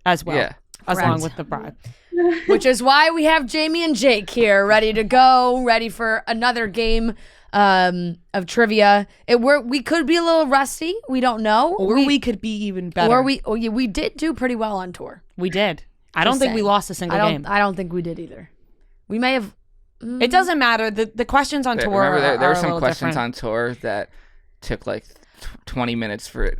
as well. Yeah. Along with the bribe. Which is why we have Jamie and Jake here, ready to go, ready for another game of trivia. We could be a little rusty. We don't know. Or we could be even better. We did do pretty well on tour. We did. I don't think we lost a single game. I don't think we did either. We may have. It doesn't matter. The questions on tour remember there were a some little questions different. on tour that took like 20 minutes for it.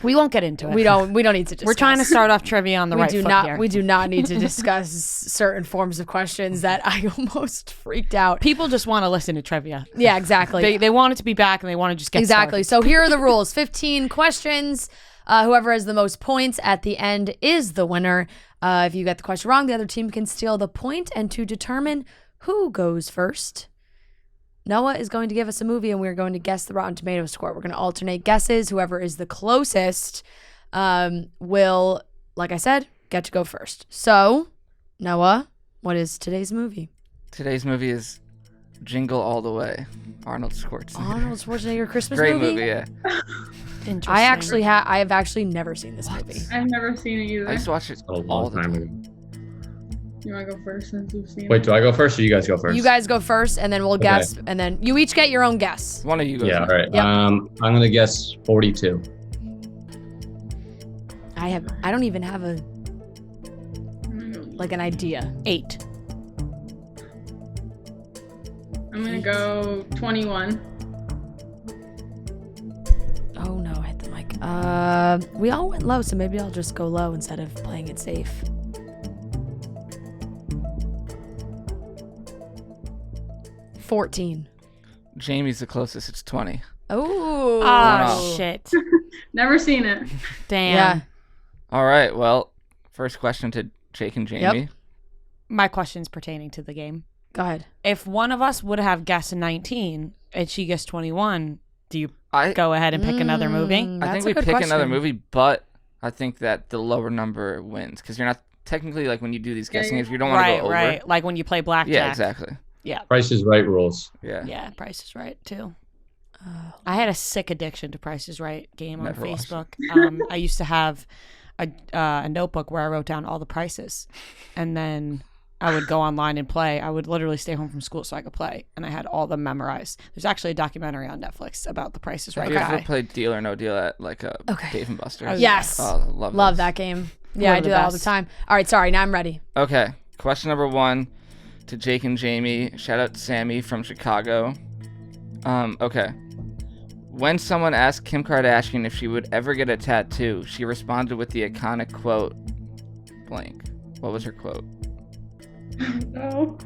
We won't get into it. We don't need to discuss. We're trying to start off trivia on the right foot here. We do not need to discuss certain forms of questions that I almost freaked out. People just want to listen to trivia. Yeah, exactly. They want it to be back and they want to just get started. So here are the rules. 15 questions. Whoever has the most points at the end is the winner. If you get the question wrong, the other team can steal the point. And to determine who goes first, Noah is going to give us a movie and we're going to guess the Rotten Tomatoes score. We're going to alternate guesses. Whoever is the closest will, like I said, get to go first. So, Noah, what is today's movie? Today's movie is Jingle All the Way. Arnold Schwarzenegger Christmas Great movie? movie, yeah. I have actually never seen this movie. I've never seen it either. I used to watch it a long time ago. You want to go first since you've seen it? Wait, do I go first or you guys go first? You guys go first, and then we'll guess, and then you each get your own guess. One of you goes. Yeah, all right. Yep. I'm gonna guess 42. I don't even have an idea. 8. I'm gonna go 21. Oh no, I hit the mic. We all went low, so maybe I'll just go low instead of playing it safe. 14. Jamie's the closest. It's 20. Oh. Oh, shit. Never seen it. Damn. Yeah. All right. Well, first question to Jake and Jamie. Yep. My question's pertaining to the game. Go ahead. If one of us would have guessed 19 and she guessed 21, do you go ahead and pick another movie? I think we pick another movie, but I think that the lower number wins because you're not technically like when you do these guessing games, you don't want to go over. Right. Like when you play blackjack. Yeah, exactly. Yeah. Price is Right rules. Yeah. Yeah, Price is Right too. I had a sick addiction to Price is Right game on Never watched Facebook. I used to have a notebook where I wrote down all the prices, and then I would go online and play. I would literally stay home from school so I could play, and I had all of them memorized. There's actually a documentary on Netflix about the Price is Right Have you guy. ever played Deal or No Deal at like a Dave and Buster's? Yes. Oh, love that game. Yeah, One I of do the that all the best. time. All right, sorry, now I'm ready. Okay. Question number 1 to Jake and Jamie. Shout out Sammy from Chicago. Okay. When someone asked Kim Kardashian if she would ever get a tattoo, she responded with the iconic quote, blank. What was her quote? Oh,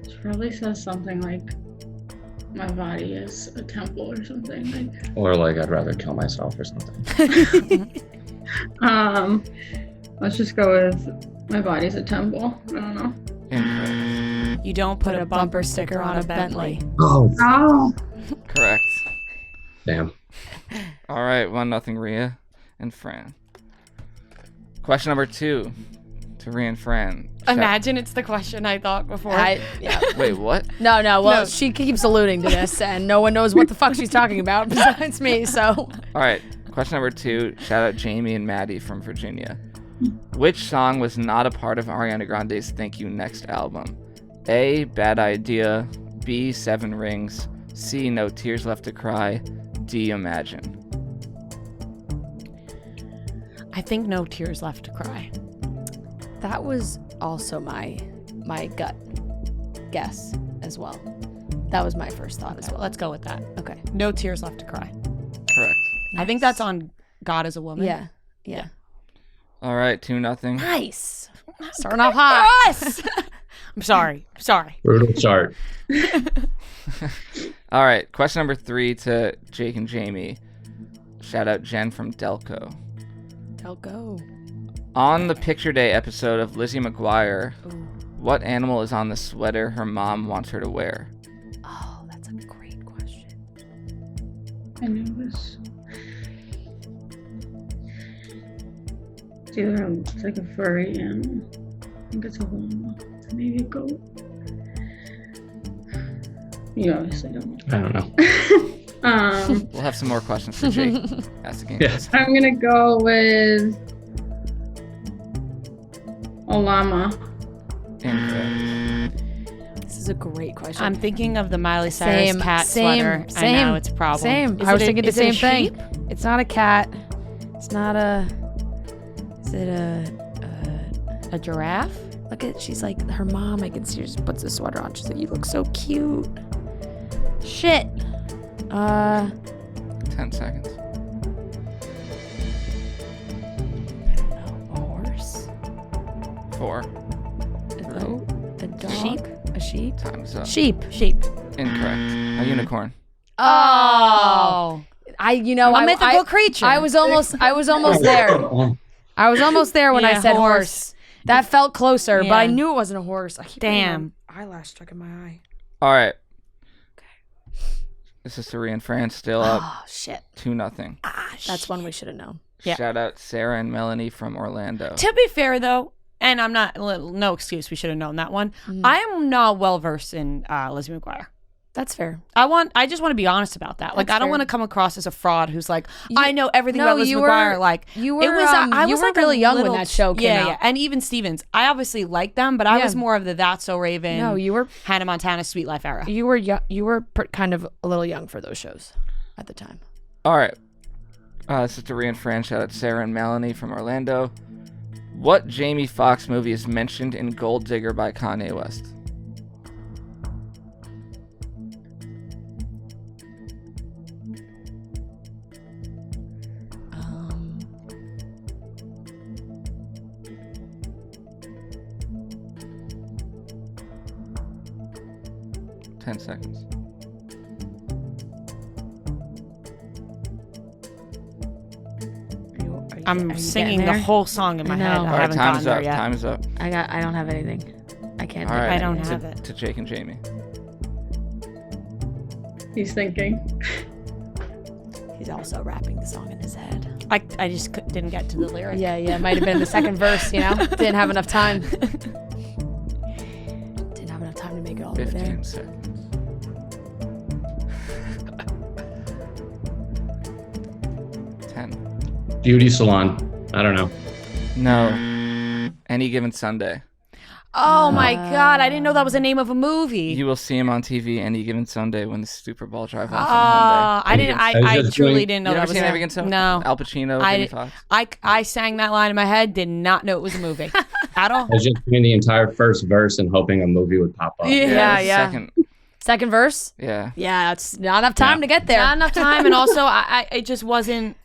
she probably says something like, "My body is a temple" or something. Like, Or like I'd rather kill myself or something. let's just go with "My body's a temple." I don't know. Incorrect. You don't put a bumper sticker on a Bentley. Oh, Correct. damn. All right, 1-0 Rhea and Fran. Question number 2 to Rhea and Fran. Imagine it's the question I thought before. Yeah. Wait, what? No. Well, No. she keeps alluding to this, and no one knows what the fuck she's talking about besides me. So, All right, question number 2. Shout out Jamie and Maddie from Virginia. Which song was not a part of Ariana Grande's Thank You Next album? A, Bad Idea. B, Seven Rings. C, No Tears Left to Cry. D, Imagine. I think No Tears Left to Cry. That was also my gut guess as well. That was my first thought as well. Let's go with that. Okay. No Tears Left to Cry. Correct. I think that's on God Is a Woman. Yeah. All right, 2-0. Nice. Starting off hot. I'm sorry. Brutal start. All right, question number 3 to Jake and Jamie. Shout out Jen from Delco. Go. On the Picture Day episode of Lizzie McGuire, what animal is on the sweater her mom wants her to wear? Oh, that's a great question. I knew this. It's like a furry animal. I think it's a llama. Maybe a goat. You obviously don't know. I don't know. We'll have some more questions for Jake as the game Yes. goes. I'm gonna go with a llama. Incorrect. This is a great question. I'm thinking of the Miley Cyrus Same, cat same, sweater. same, I know it's a problem. Same. Is I was it a- thinking the is it a same thing. sheep? It's not a cat. It's not a. Is it A giraffe? Look at, she's like, her mom, I can see her just puts the sweater on. She's like, you look so cute. Shit. 10 seconds. A horse? 4. A goat? A dog? Sheep? A sheep? Time's up. Sheep. Incorrect. A unicorn. Oh. I mythical creature. I was almost there. I was almost there when I Yeah, said horse. horse. That felt closer, but I Yeah. knew it wasn't a horse. I keep getting Damn. my eyelash stuck in my eye. All right. This is Sari and Fran still up Oh, shit. 2-0. That's one we should have known. Yeah. Shout out Sarah and Melanie from Orlando. To be fair, though, and I'm not, no excuse, we should have known that one. Mhm. I am not well versed in Lizzie McGuire. That's fair. I just want to be honest about that. Like, That's I don't fair. want to come across as a fraud who's like, You- I know everything No, about Lizzie you were- McGuire. Like, You were, it was, I you was were like really a young when little- that show came yeah, out. Yeah, and even Stevens. I obviously liked them, but I was more of the That's So Raven, No, you were Hannah Montana, Sweet Life era. you were kind of a little young for those shows at the time. All right. This is Sari and Fran. Shout out Sarah and Melanie from Orlando. What Jamie Foxx movie is mentioned in Gold Digger by Kanye West? Um, 10 seconds. I'm singing the whole song in my I head. know. I All right, haven't gotten time's there up. yet. Time's up. I don't have anything. I can't. All think right. of I don't anything. have it. To Jake and Jamie. He's thinking. He's also rapping the song in his head. I just didn't get to the lyric. Yeah. Might have been the second verse. Didn't have enough time. Didn't have enough time to make it all the way 15 there. seconds. 10. Beauty salon. I don't know. No. Any Given Sunday. Oh my God! I didn't know that was the name of a movie. You will see him on TV any given Sunday when the Super Bowl drive off on I didn't. I was I just truly doing- didn't know You that ever was seen a- Any Given Sunday? No, Al Pacino, I Jamie did- Foxx. I sang that line in my head. Did not know it was a movie at all. I was just doing the entire first verse and hoping a movie would pop up. Yeah. Second. Second verse. Yeah. Yeah, it's not enough time Yeah. to get there. Not enough time, and also I it just wasn't.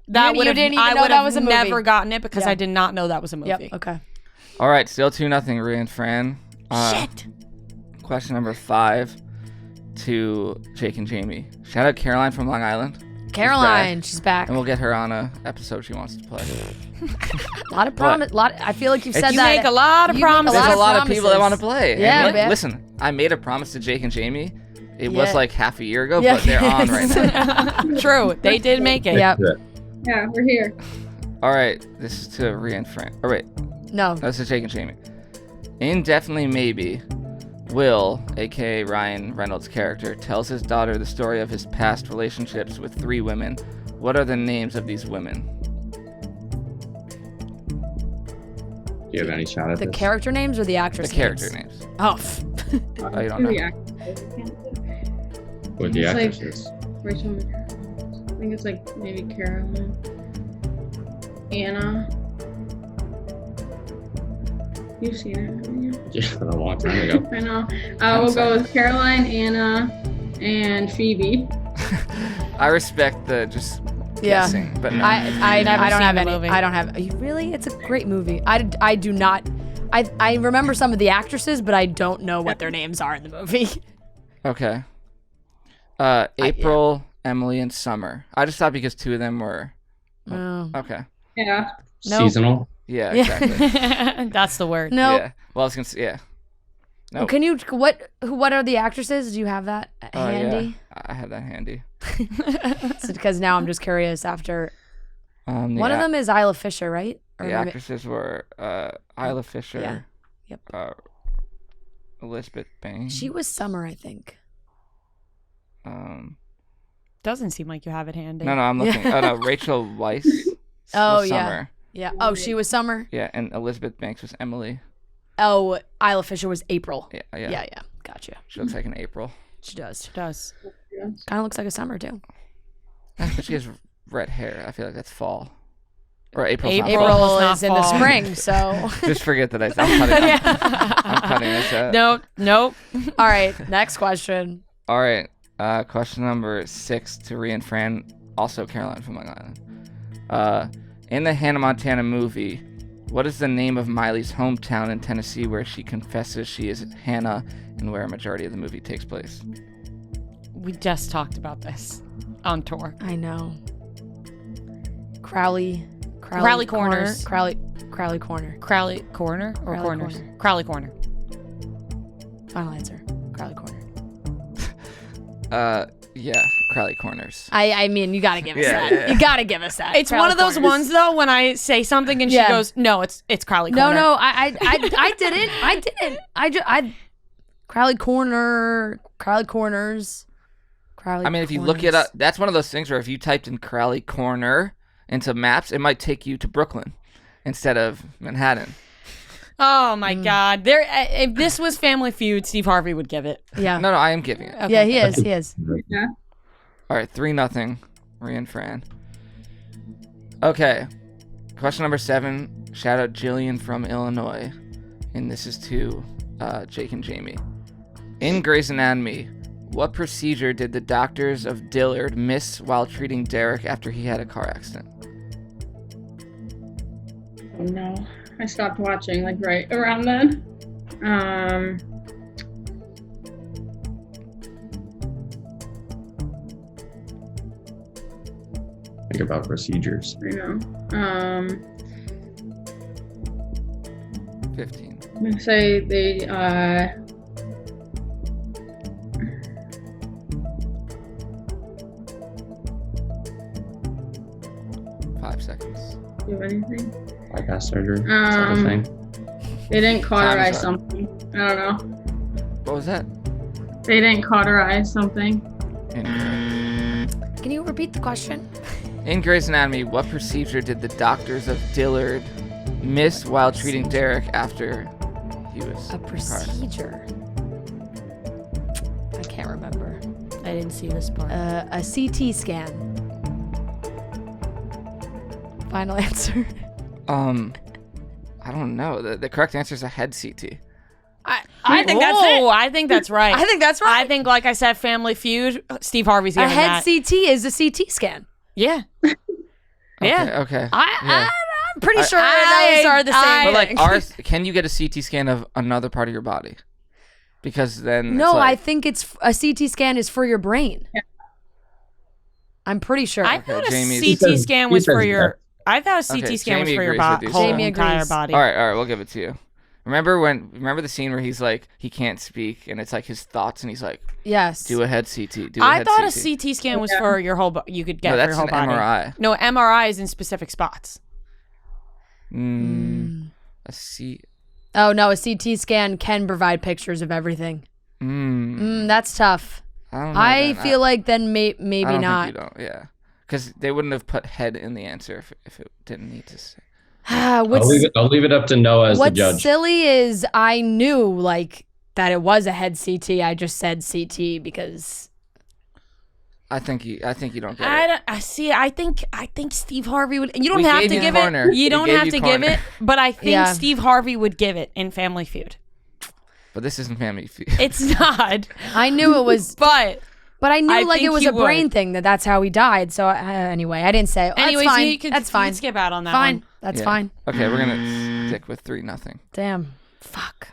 That You would have. didn't even I know would that have was a movie. never gotten it because Yeah. I did not know that was a movie. Yep. Okay. All right, still 2-0, Rhea and Fran. Shit. Question number 5 to Jake and Jamie. Shout out Caroline from Long Island. Caroline, she's back. And we'll get her on a episode she wants to play. A lot of promise. I feel like you've said You that. make a lot of You make a promises. lot There's of a lot of people that want to promises. play. Yeah, And man. listen, I made a promise to Jake and Jamie. It Yeah. was like half a year ago, Yeah. but they're on right now. True, they did make it. Yep. Yeah, we're here. All right, this is to Rhea and Fran. Oh, wait. No. This is Jake and Jamie. Indefinitely Maybe, Will, aka Ryan Reynolds' character, tells his daughter the story of his past relationships with 3 women. What are the names of these women? you have any shot at The this? character names or the actress The character names. Oh. Oh, you don't know. The actresses, I can't do. With the It's like- actresses. Rachel McAdams. I think it's like maybe Carolyn. Anna. You've seen it, haven't you? Yeah, a long time ago. I know. I'm We'll sorry. go with Caroline, Anna, and Phoebe. I respect the just Yeah. guessing, but no. I Never don't seen have the any. movie. I don't have. Are you really? It's a great movie. I do not. I remember some of the actresses, but I don't know what their names are in the movie. Okay. April, Emily, and Summer. I just thought because two of them were. No. Okay. Yeah. Nope. Seasonal. Yeah, Yeah. exactly. That's the word. No. Yeah. Well, I was gonna say, yeah. Nope. Can you what are the actresses? Do you have that handy? Yeah. I had that handy. Because now I'm just curious. After The one of them is Isla Fisher, right? Or The am I- actresses were Isla Fisher. Yeah. Yep. Elizabeth Banks. She was Summer, I think. Doesn't seem like you have it handy. No, I'm looking. Oh no, Rachel Weisz. Oh, was yeah. Summer. Yeah. Oh, she was Summer. Yeah, and Elizabeth Banks was Emily. Oh, Isla Fisher was April. Yeah. Yeah. Gotcha. She looks like an April. She does. Does. Kind of looks like a Summer too. But she has red hair. I feel like that's fall. Or April's not April. fall. April is is not in the fall. spring, so. Just forget that I'm cutting this out. Nope. All right. Next question. All right. Question number 6 to Rhea and Fran, also Caroline from Long Island. In the Hannah Montana movie, what is the name of Miley's hometown in Tennessee where she confesses she is Hannah and where a majority of the movie takes place? We just talked about this on tour. I know. Crowley Corners. Crowley Corner. Crowley Corner or Crowley Corners? Corner. Crowley Corner. Final answer. Crowley Corner. Yeah, Crowley Corners. I mean, you gotta give us Yeah, that. yeah. You gotta give us that. It's one of those ones though when I say something and Yeah. she goes, "No, it's Crowley Corner." No, I didn't. Crowley Corner. Crowley Corners. Crowley. I mean, if you look it up, that's one of those things where if you typed in Crowley Corner into maps, it might take you to Brooklyn instead of Manhattan. Oh my God! There, if this was Family Feud, Steve Harvey would give it. Yeah. No, I am giving it. Okay. Yeah, he is. He is. Yeah. All right, 3-0. Rhea and Fran. Okay. Question number 7. Shout out Jillian from Illinois. And this is to Jake and Jamie. In Grey's Anatomy, what procedure did the doctors of Dillard miss while treating Derek after he had a car accident? Oh no. I stopped watching like right around then. Think about procedures. I know. 15. I'm gonna say they 5 seconds. do anything. Bypass surgery. Is that a thing? They didn't cauterize Time's up. something. I don't know. What was that? They didn't cauterize something. Incorrect. Can you repeat the question? In Grey's Anatomy, what procedure did the doctors of Dillard miss while treating Derek after he was A procedure. I can't remember. I didn't see this part. A CT scan. Final answer. I don't know. The correct answer is a head CT. I think that's it. I think that's right. I think that's right. I think, like I said, Family Feud. Steve Harvey's A getting head that. CT is a CT scan. Yeah. Yeah. Okay. I'm pretty I- sure I- those are the same. But like, thing. can you get a CT scan of another part of your body? Because then No, it's like, I think it's a CT scan is for your brain. I'm pretty sure. I thought a Jamie's- CT He says- scan he was says for your. yes. I thought a CT Okay, scan was Jamie for your agrees with you, whole so- Jamie entire agrees. body. All right, we'll give it to you. Remember the scene where he's like he can't speak and it's like his thoughts and he's like yes. do a head CT. I thought a CT scan was for your whole. You could get No, for that's your whole an body. MRI. No, MRI is in specific spots. A C. Oh no, a CT scan can provide pictures of everything. That's tough. I don't know. I then. feel like then maybe I don't not. Think you don't. Yeah, because they wouldn't have put head in the answer if it didn't need to say. I'll leave it up to Noah as the What's judge. silly is I knew like that it was a head CT. I just said CT because I think you don't get it. I think Steve Harvey would. You don't We have gave to you give corner. it. You We don't gave have you to corner. give it. But I think Yeah. Steve Harvey would give it in Family Feud. But this isn't Family Feud. It's not. I knew it was. But But I knew like think it was he a brain would. thing that's how he died. So anyway, I didn't say. Oh, anyways, that's fine. you could, That's you fine. could skip out on that Fine. one. That's Yeah. fine. Okay, we're gonna stick with 3-0. Damn. Fuck.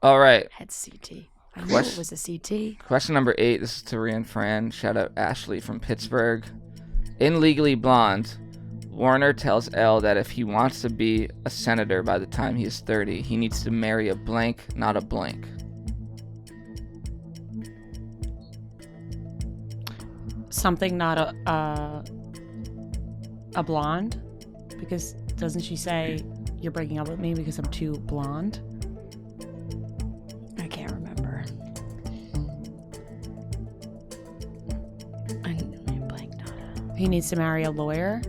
All right. Head CT. I knew it was a CT. Question number 8. This is to Ria and Fran. Shout out Ashley from Pittsburgh. In Legally Blonde, Warner tells Elle that if he wants to be a senator by the time he is 30, he needs to marry a blank, not a blank. Something not a blonde, because doesn't she say you're breaking up with me because I'm too blonde? I can't remember. I blank not a. He needs to marry a lawyer.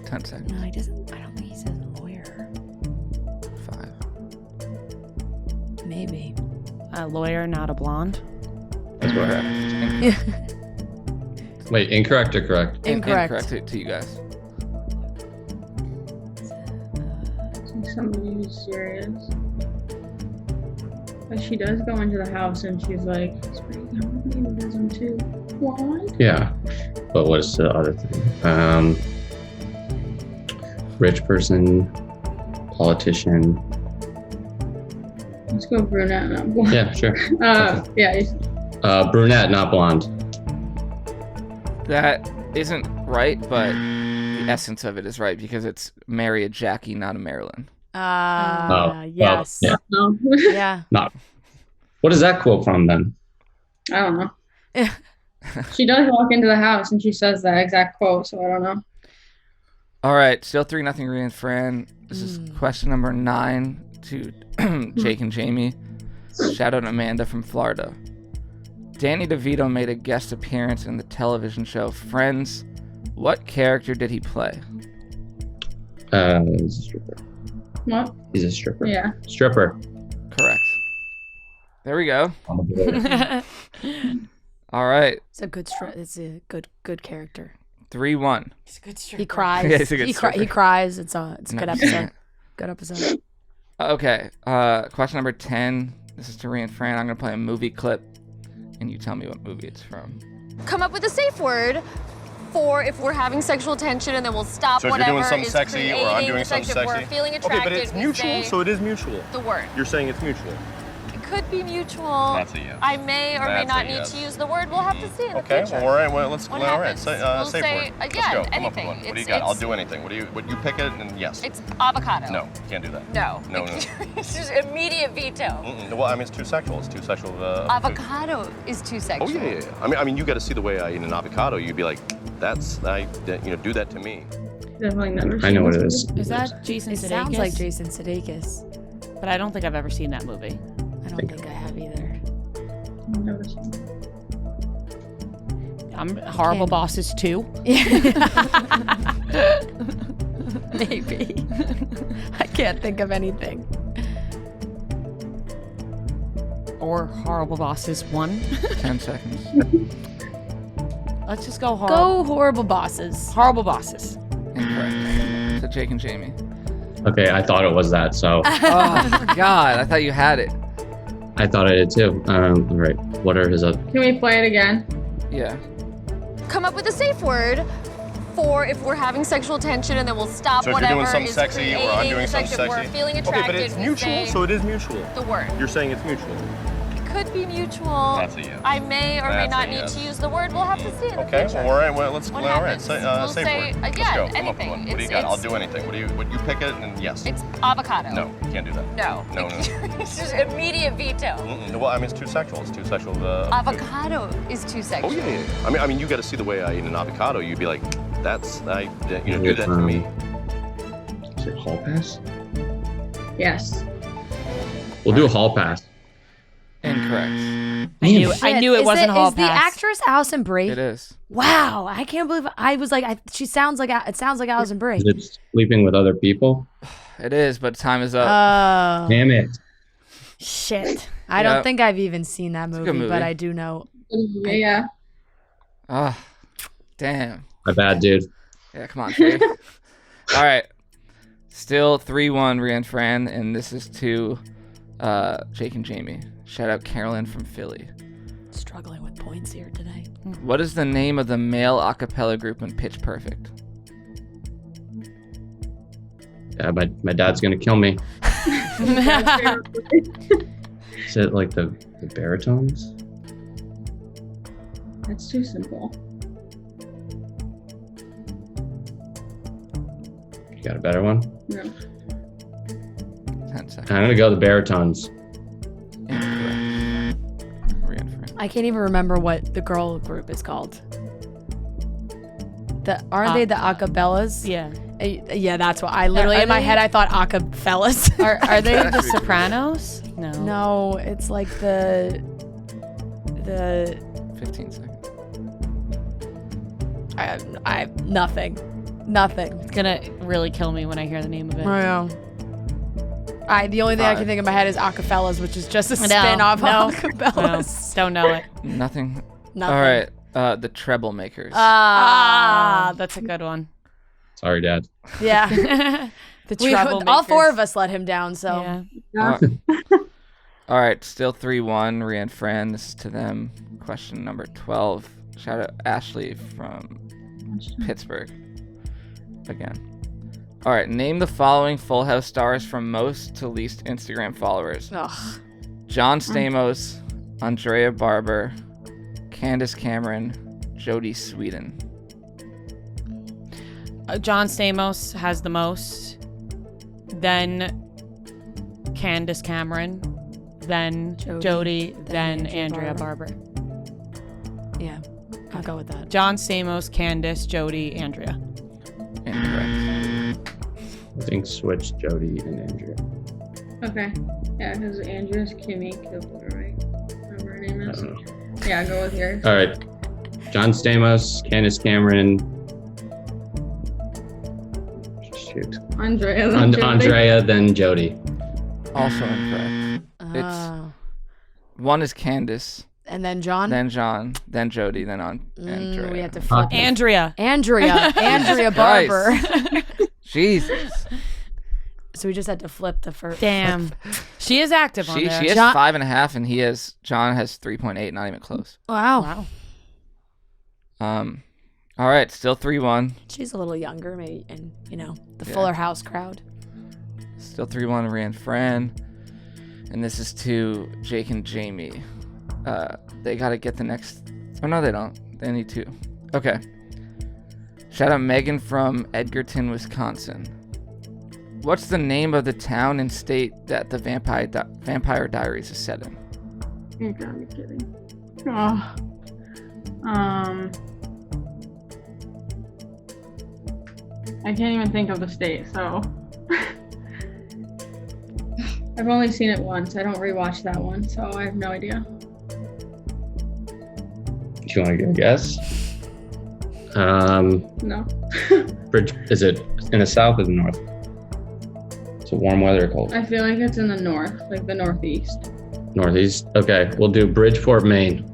10 seconds. No, he doesn't. I don't think he says lawyer. 5. Maybe. A lawyer, not a blonde. That's what happened. Wait, incorrect or correct? Incorrect. Incorrect to you guys. Somebody who's serious. But she does go into the house and she's like, he's breaking up with me because I'm too blonde. Yeah. But what's the other thing? Rich person, politician. Let's go brunette, not blonde. Yeah, sure. Yeah. Brunette, not blonde. That isn't right, but the essence of it is right because it's marry a Jackie, not a Marilyn. Yes. Yeah. No. Yeah. Not. What is that quote from then? I don't know. She does walk into the house and she says that exact quote, so I don't know. All right, still 3-0 Ria and Fran. This is question number 9 to Jake and Jamie. Shout out Amanda from Florida. Danny DeVito made a guest appearance in the television show Friends. What character did he play? He's a stripper. What? He's a stripper. Yeah. Stripper. Correct. There we go. All right, It's a good. It's a good character. 3-1. He's a good stripper. He cries. Yeah, he's a good He stripper. cries. It's a good No, episode. Good episode. Okay, question number 10. This is to Ria and Fran. I'm going to play a movie clip, and you tell me what movie it's from. Come up with a safe word for if we're having sexual tension, and then we'll stop So if you're whatever doing something is sexy or I'm creating doing the something sex- if sexy. we're feeling Okay, attracted, but it's we mutual, say so it is mutual. the word. You're saying it's mutual. It could be mutual. That's a yes. I may or may That's not a need yes. to use the word. We'll have to see in the Okay, future. well, all right, well, let's, What all right, happens? say, We'll safe say, word. Let's yeah, go, come up with anything. one. What do you It's- got? I'll it's- do anything. What you pick it, and yes. It's avocado. No, can't do that. No. No. It's just immediate veto. Well, I mean, it's too sexual. It's too sexual. Avocado is too sexual. Oh, yeah. I mean, you got to see the way I eat an avocado. You'd be like, do that to me. Definitely never I know what it seen is. Is that Jason It Sudeikis? sounds like Jason Sudeikis. But I don't think I've ever seen that movie. I don't think I have either. I've never seen it. Horrible Can't- Bosses 2. Maybe. I can't think of anything. Or Horrible Bosses 1. 10 seconds. Let's just go Go horrible bosses. Horrible Bosses. Incorrect. To Jake and Jamie. Okay, I thought it was that, so Oh, God. I thought you had it. I thought I did too. All right, what are his other? Can we play it again? Yeah. Come up with a safe word for if we're having sexual tension, and then we'll stop So if you're whatever doing something is sexy or I'm creating doing the something sex- if sexy. we're feeling Okay, attracted, but it's we mutual, say so it is mutual. the word. You're saying it's mutual. Could be mutual. That's a yes. I may or may That's not a need yes. to use the word. We'll have to see in the Okay, future. well, all right, well, let's, What all right, happens? say, We'll safe say, word. Let's yeah, go, come up with anything. one. What do you It's- got? I'll it's- do anything. What you pick it, and yes. It's avocado. No, can't do that. No. No. It's just immediate veto. Well, I mean, it's too sexual. It's too sexual. Avocado is too Oh, sexual. yeah. I mean, you got to see the way I eat an avocado. You'd be like, do that to me. Is it hall pass? Yes. We'll do a hall pass. Incorrect. I knew it wasn't a hall Is the pass. actress Allison Brie? It is. Wow, I can't believe I was like, it sounds like Allison Brie. Is it sleeping with other people? It is, but time is up. Oh, Damn it. Shit. I Yeah. don't think I've even seen that a good movie, but movie. I do know. Yeah. Oh, damn. My bad, dude. Yeah, come on, Jake. All right. Still 3-1 Rhea and Fran, and this is to Jake and Jamie. Shout out Carolyn from Philly. Struggling with points here today. What is the name of the male a cappella group in Pitch Perfect? Yeah, my dad's gonna kill me. Is it like the baritones? That's too simple. You got a better one? No. 10 seconds. I'm gonna go the baritones. Incorrect. Rhea and Fran. I can't even remember what the girl group is called. Aren't they the acapellas? Yeah. Yeah, that's what I literally Are in my they- head I thought acapellas. Are they That's the pretty cool. Sopranos? No. No, it's like the 15 seconds. I nothing. It's gonna really kill me when I hear the name of it. I know. The only thing I can think in my head is acapellas, which is just a No, spin off no, of acapellas. Don't know it. Nothing. Nothing. All right. The Treble Makers. That's a good one. Sorry, Dad. Yeah. The All four troublemakers. of us let him down, so Yeah. All right, still 3-1, Rhea and Fran. This is to them. Question number 12. Shout out Ashley from Pittsburgh. Again. All right, name the following Full House stars from most to least Instagram followers. ugh. John Stamos, Andrea Barber, Candace Cameron, Jodie Sweetin. John Stamos has the most. Then Candace Cameron. Then Jodie. Then Andrea Barber. Yeah, I'll go with that. John Stamos, Candace, Jodie, Andrea. Incorrect. I think switch Jody and Andrea. Okay. Yeah, because Andrew's Kimmy Kibler, right? Whatever her name I is. don't know. Yeah, go with yours. All right. John Stamos, Candace Cameron. Shoot. Andrea. then Jodie. Andrea, then Jody. Also incorrect. Oh. One is Candace, And then John. then John, then Jodie, then Andrea. We have to flip. Andrea. Andrea Barber. Jesus. So we just had to flip the first. Damn. She is active on She there. has John- 5.5, and John has 3.8, not even close. Wow. All right, still 3-1. She's a little younger, maybe, and the Yeah. Fuller House crowd. Still 3-1, Rhea and Fran. And this is to Jake and Jamie. They got to get the next... Oh, no, they don't. They need to. Okay. Shout out Megan from Edgerton, Wisconsin. What's the name of the town and state that the Vampire Diaries is set in? You gotta be kidding. Oh. I can't even think of the state, so. I've only seen it once. I don't rewatch that one, so I have no idea. Do you want to get a guess? No. Is it in the south or the north? It's a warm weather or cold? I feel like it's in the north, like the northeast. Northeast? Okay, we'll do Bridgeport, Maine.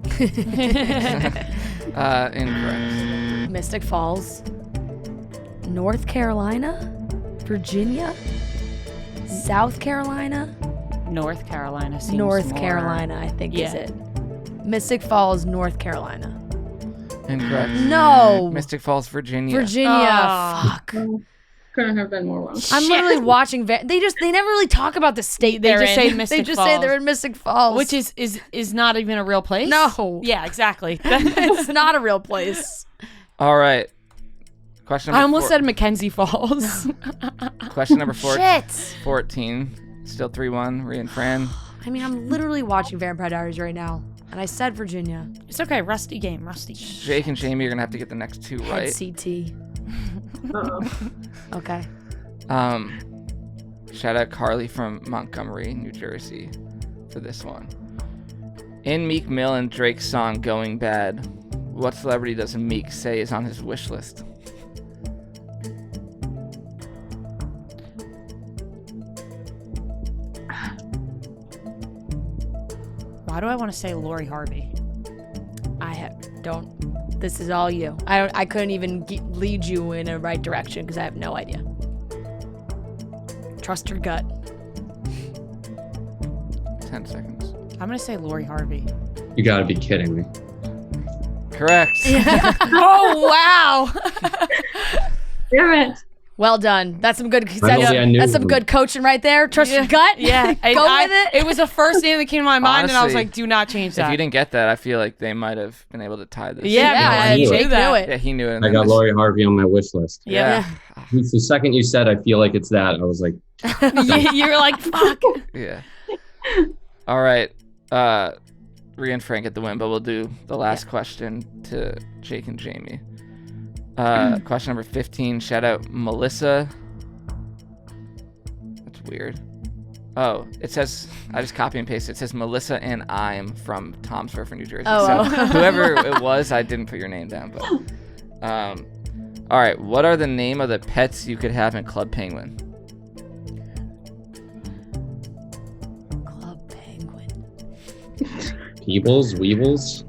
Incorrect. Mystic Falls. North Carolina? Virginia? South Carolina? North Carolina seems North more- Carolina, I think is Yeah. it. Mystic Falls, North Carolina. Incorrect. No. Mystic Falls, Virginia. Virginia. Oh. Fuck. Couldn't have been more wrong. I'm literally watching. They never really talk about the state They they're just in. say Mystic They just say Falls. they're in Mystic Falls, Which is not even a real place? No. Yeah, exactly. it's not a real place. All right. Question number I almost four- said Mackenzie Falls. Question number Shit. 14. Still 3-1, Rhea and Fran. I mean, I'm literally watching Vampire Diaries right now, and I said Virginia. It's okay. Rusty game. Rusty. Jake and Jamie are going to have to get the next two Head right. CT. Uh-oh. Okay. Shout out Carly from Montgomery, New Jersey for this one. In Meek Mill and Drake's song Going Bad, what celebrity does Meek say is on his wish list? Why do I want to say Lori Harvey? Don't. This is all you. I couldn't even lead you in a right direction because I have no idea. Trust your gut. 10 seconds. I'm going to say Lori Harvey. You gotta be kidding me. Correct. Oh, wow. Damn it. Well done. That's some good. Finally, I knew That's some him. good coaching right there. Trust your gut. Yeah. Go with it. It was the first name that came to my mind, and I was Honestly, like, do not change that. If you didn't get that, I feel like they might have been able to tie this. Yeah, knew Jake it. knew it. Yeah, he knew it. and I then got this- Lori Harvey on my wish list. Yeah. The second you said, I feel like it's that, I was like, You're like, fuck. Yeah. All right. Rhea and Frank get the win, but we'll do the last question to Jake and Jamie. Question number 15. Shout out Melissa. That's weird. Oh, it says, I just copy and paste it. It says Melissa and I'm from Tom's River, New Jersey. Oh, so wow. whoever it was, I didn't put your name down. But all right. What are the name of the pets you could have in Club Penguin? Club Penguin. Peebles, Weebles.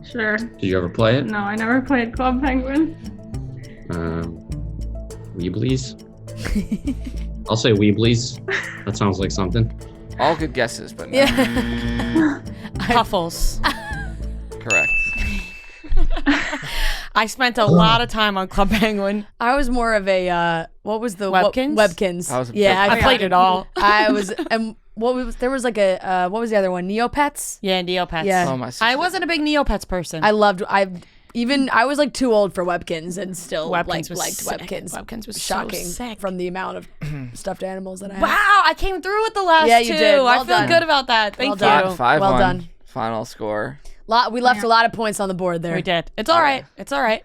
Sure. Did you ever play it? No, I never played Club Penguin. Weeblies. I'll say Weeblies. That sounds like something. All good guesses, but no. Yeah. Puffles. Correct. I spent a lot of time on Club Penguin. I was more of a what was the Webkins? Webkins. I was a yeah, big- I played it all. I was and there was like a what was the other one? Neopets. Yeah, Neopets. Yeah. Oh, my sister. I wasn't a big Neopets person. I was like too old for Webkins and still Webkins was liked sick. Webkins. Webkins was shocking so sick. from the amount of stuffed animals that I had. Wow, I came through with the last Yeah, two. you did. Well I feel done. good about that. Thank Well you. done. 5-1. Well done. Final score. We left a lot of points on the board there. We did. It's all right. It's all right.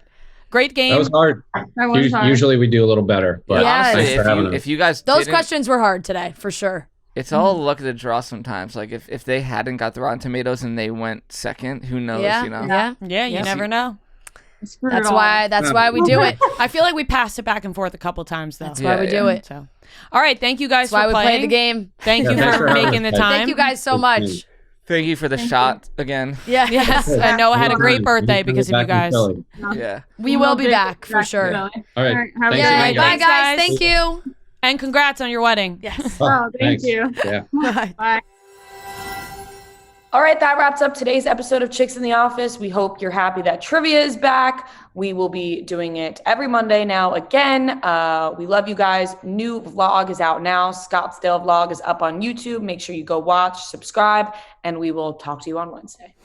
Great game. That was hard. That was hard. Usually we do a little better, but Yeah. Honestly, thanks for having us. if you guys Those didn't- questions were hard today, for sure. it's all luck of the draw sometimes. Like if they hadn't got the Rotten Tomatoes and they went second, who knows? Yeah. You know. Yeah, you Yeah. never know. Screwed That's it all why. up. That's why we do it. I feel like we passed it back and forth a couple times though. That's why we Yeah, do yeah. it. So, all right. Thank you guys That's why for we playing play the game. Thank Yeah, you thanks for for having making the us, guys. time. Thank you guys so much. Thank you for the shot again. Yeah. Yes, I know I had a great birthday because of you guys. All Yeah. We will be back for sure. right. All right, have a Thanks good again, Yay. night. Bye, Thanks, guys. guys. Thank you. And congrats on your wedding. Yes. Oh, thank thanks. you. Yeah. Bye. Bye. All right, that wraps up today's episode of Chicks in the Office. We hope you're happy that trivia is back. We will be doing it every Monday now again. We love you guys. New vlog is out now. Scottsdale vlog is up on YouTube. Make sure you go watch, subscribe, and we will talk to you on Wednesday.